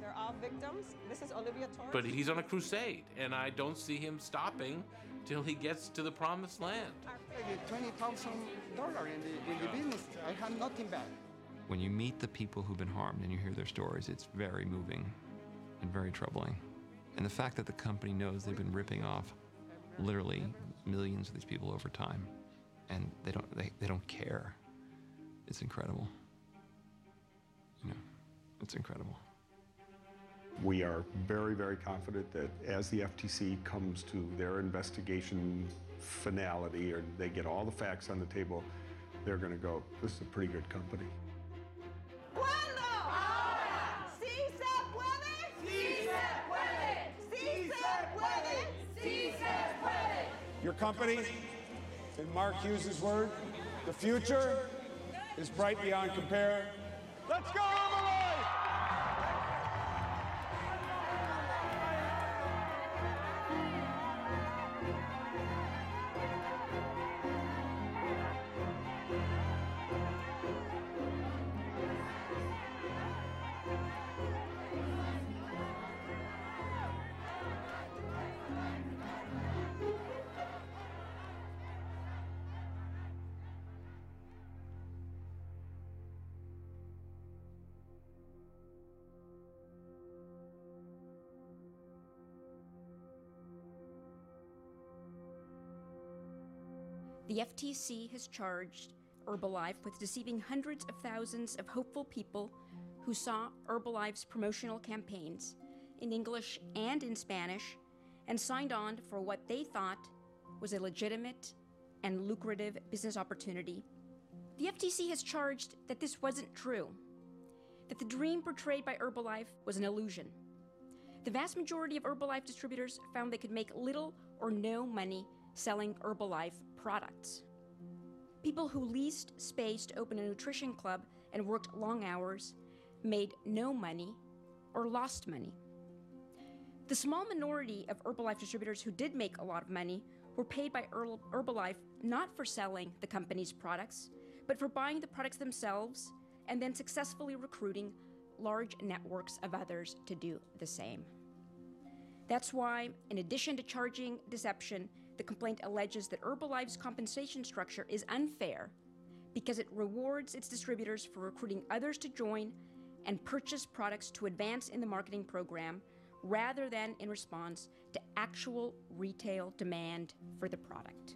They're all victims. This is Olivia Torres. But he's on a crusade, and I don't see him stopping till he gets to the promised land. $20,000 in the business. I have nothing back. When you meet the people who've been harmed and you hear their stories, it's very moving and very troubling. And the fact that the company knows they've been ripping off literally millions of these people over time, and they don't care. It's incredible. You know, it's incredible. We are very, very confident that as the FTC comes to their investigation finality, or they get all the facts on the table, they're going to go, this is a pretty good company. Your company, in Mark Hughes' word, the future is bright beyond compare. Let's go, Herbalife! The FTC has charged Herbalife with deceiving hundreds of thousands of hopeful people who saw Herbalife's promotional campaigns in English and in Spanish and signed on for what they thought was a legitimate and lucrative business opportunity. The FTC has charged that this wasn't true, that the dream portrayed by Herbalife was an illusion. The vast majority of Herbalife distributors found they could make little or no money selling Herbalife products. People who leased space to open a nutrition club and worked long hours made no money or lost money. The small minority of Herbalife distributors who did make a lot of money were paid by Herbalife not for selling the company's products, but for buying the products themselves and then successfully recruiting large networks of others to do the same. That's why, in addition to charging deception, the complaint alleges that Herbalife's compensation structure is unfair because it rewards its distributors for recruiting others to join and purchase products to advance in the marketing program rather than in response to actual retail demand for the product.